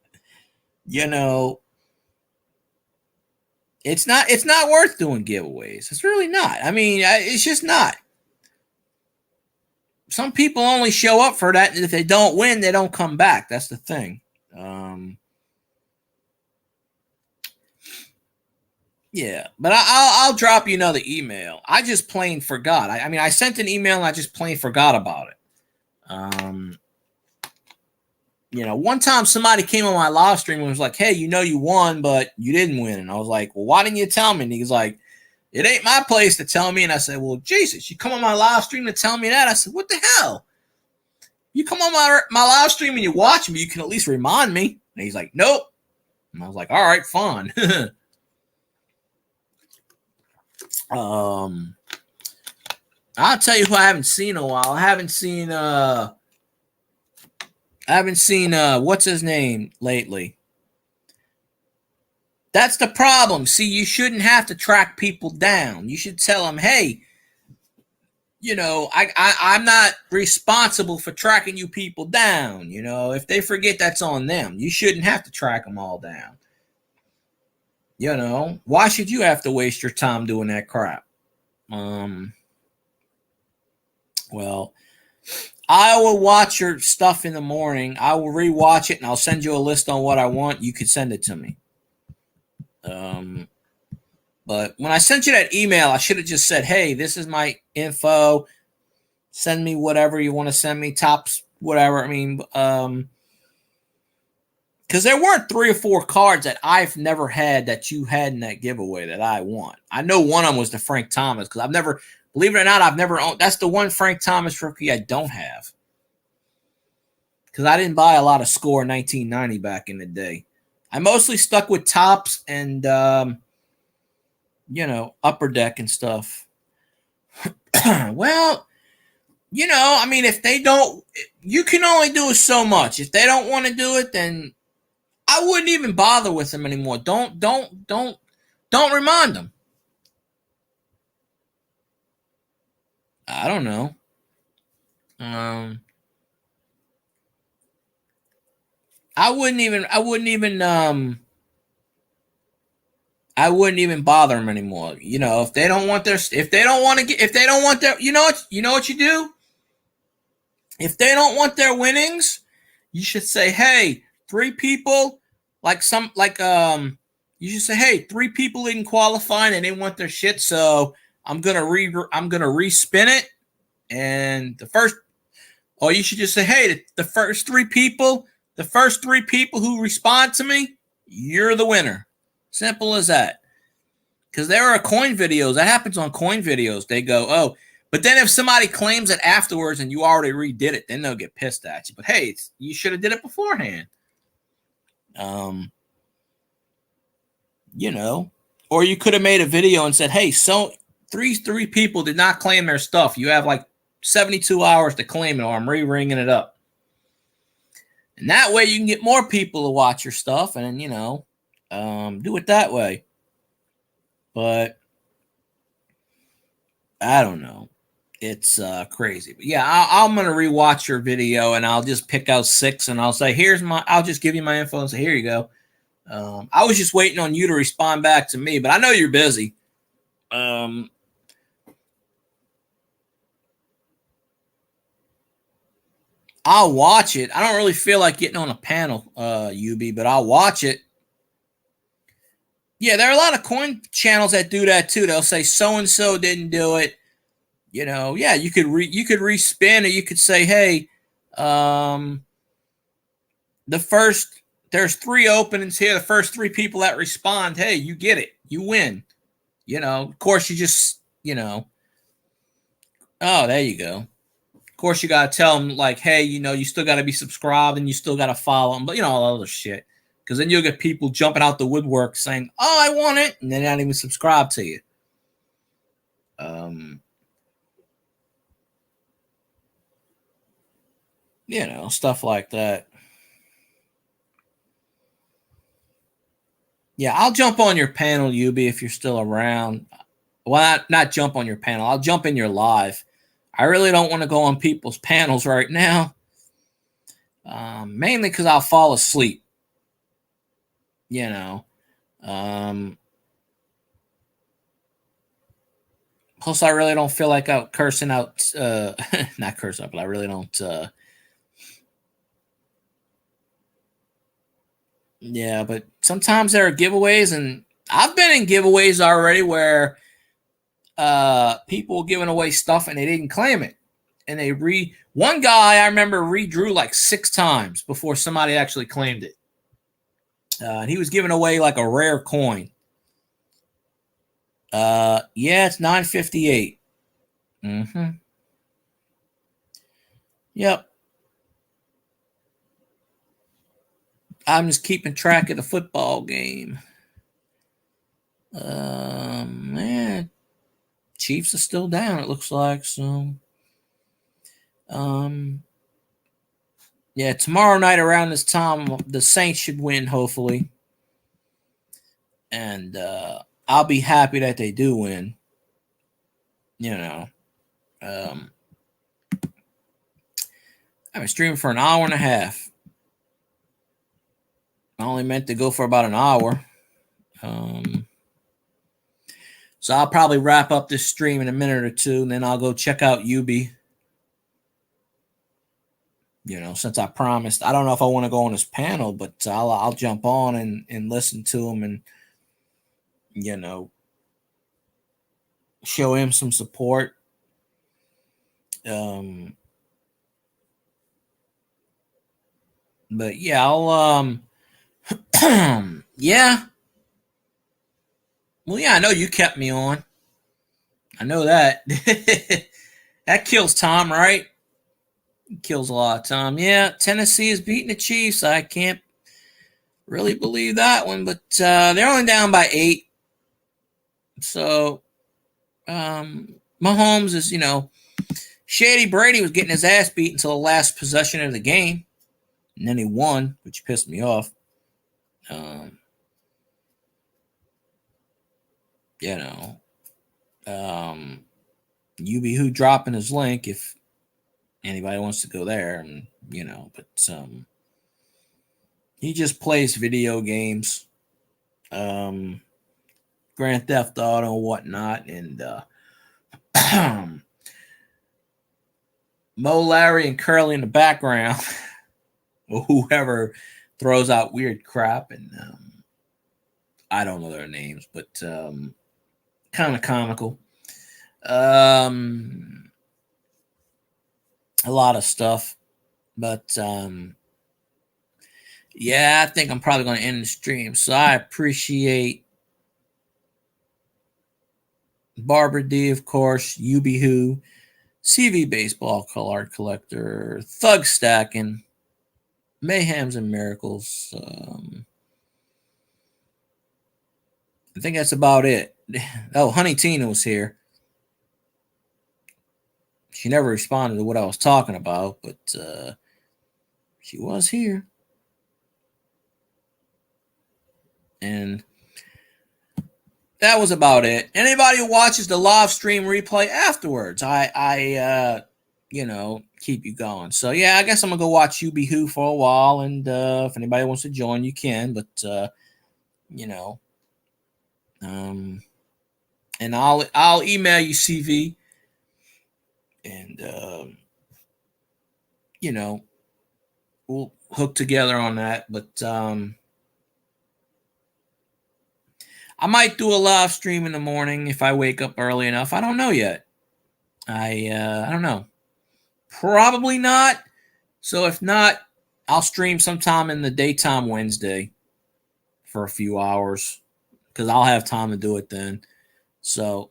It's not worth doing giveaways. It's really not. I mean, it's just not. Some people only show up for that, and if they don't win, they don't come back. That's the thing. Yeah, but I'll drop you another email. I just plain forgot. I mean, I sent an email and I just plain forgot about it. One time somebody came on my live stream and was like, hey, you won, but you didn't win. And I was like, well, why didn't you tell me? And he's like, it ain't my place to tell me. And I said, well, Jesus, you come on my live stream to tell me that? I said, what the hell? You come on my live stream and you watch me, you can at least remind me. And he's like, nope. And I was like, all right, fine. I'll tell you who I haven't seen in a while. I haven't seen what's his name lately. That's the problem. See, you shouldn't have to track people down. You should tell them, hey, you know, I'm not responsible for tracking you people down. You know, if they forget, that's on them. You shouldn't have to track them all down. You know, why should you have to waste your time doing that crap? Well, I will watch your stuff in the morning. I will rewatch it and I'll send you a list on what I want. You could send it to me. But when I sent you that email, I should have just said, hey, this is my info. Send me whatever you want to send me, tops, whatever. I mean, because there weren't 3 or 4 cards that I've never had that you had in that giveaway that I want. I know one of them was the Frank Thomas because I've never, believe it or not, I've never owned. That's the one Frank Thomas rookie I don't have because I didn't buy a lot of Score 1990 back in the day. I mostly stuck with tops and, you know, Upper Deck and stuff. Well, you know, I mean, if they don't, you can only do so much. If they don't want to do it, then I wouldn't even bother with them anymore. Don't remind them. I don't know. I wouldn't even bother them anymore. You know, if they don't want their, you know what you do? If they don't want their winnings, you should say, hey, 3 people, you should say, hey, 3 people didn't qualify and they didn't want their shit, so I'm gonna respin it, and or you should just say, hey, the first 3 people who respond to me, you're the winner. Simple as that. Because there are coin videos. That happens on coin videos. They go, oh, but then if somebody claims it afterwards and you already redid it, then they'll get pissed at you. But hey, you should have did it beforehand. You know, or you could have made a video and said, hey, so three people did not claim their stuff. You have like 72 hours to claim it, or I'm re-ringing it up. And that way you can get more people to watch your stuff and, you know, do it that way. But I don't know. It's crazy. But yeah, I'm going to rewatch your video and I'll just pick out 6 and I'll say, I'll just give you my info and say, here you go. I was just waiting on you to respond back to me, but I know you're busy. I'll watch it. I don't really feel like getting on a panel, UB, but I'll watch it. Yeah, there are a lot of coin channels that do that too. They'll say so-and-so didn't do it. You know, yeah, you could respin, or you could say, hey, there's 3 openings here. The first 3 people that respond, hey, you get it. You win. You know, of course, you just, you know, oh, there you go. Of course, you got to tell them, like, hey, you know, you still got to be subscribed and you still got to follow them. But, you know, all other shit. Because then you'll get people jumping out the woodwork saying, oh, I want it. And they're not even subscribed to you. You know, stuff like that. Yeah, I'll jump on your panel, UB, if you're still around. Well, not jump on your panel. I'll jump in your live. I really don't want to go on people's panels right now. Mainly because I'll fall asleep. You know. Plus, I really don't feel like out cursing out. Not cursing out, but I really don't. Yeah, but sometimes there are giveaways, and I've been in giveaways already where people were giving away stuff and they didn't claim it. And one guy I remember redrew like 6 times before somebody actually claimed it. And he was giving away like a rare coin. Yeah, it's 958. Yep. I'm just keeping track of the football game. Man, Chiefs are still down, it looks like. So, yeah, tomorrow night around this time, the Saints should win, hopefully. And I'll be happy that they do win. You know, I've been streaming for an hour and a half. I only meant to go for about an hour. So I'll probably wrap up this stream in a minute or two, and then I'll go check out Yubi. Since I promised, I don't know if I want to go on his panel, but I'll jump on and listen to him and show him some support. But yeah, I'll yeah. Well, yeah, I know you kept me on. I know that. That kills Tom, right? It kills a lot of Tom. Yeah, Tennessee is beating the Chiefs. I can't really believe that one, but they're only down by 8. So, Mahomes is, Shady Brady was getting his ass beat until the last possession of the game, and then he won, which pissed me off. UB who dropping his link if anybody wants to go there, and but he just plays video games, Grand Theft Auto and whatnot, and Mo, Larry, and Curly in the background, or whoever throws out weird crap, and I don't know their names, but kind of comical. A lot of stuff, but yeah, I think I'm probably going to end the stream. So I appreciate Barbara D, of course, Who, CV Baseball Card Collector, Thug Stacking, Mayhems and Miracles. I think that's about it. Oh, Honey Tina was here. She never responded to what I was talking about, but she was here. And that was about it. Anybody who watches the live stream replay afterwards, I keep you going. So yeah, I guess I'm gonna go watch You Be Who for a while, and if anybody wants to join, you can. But and I'll email you CV, and we'll hook together on that. But I might do a live stream in the morning if I wake up early enough. I don't know yet. I don't know. Probably not. So if not, I'll stream sometime in the daytime Wednesday for a few hours because I'll have time to do it then. So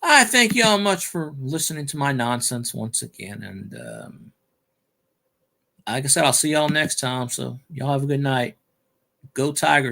I thank y'all much for listening to my nonsense once again. And like I said, I'll see y'all next time. So y'all have a good night. Go Tigers.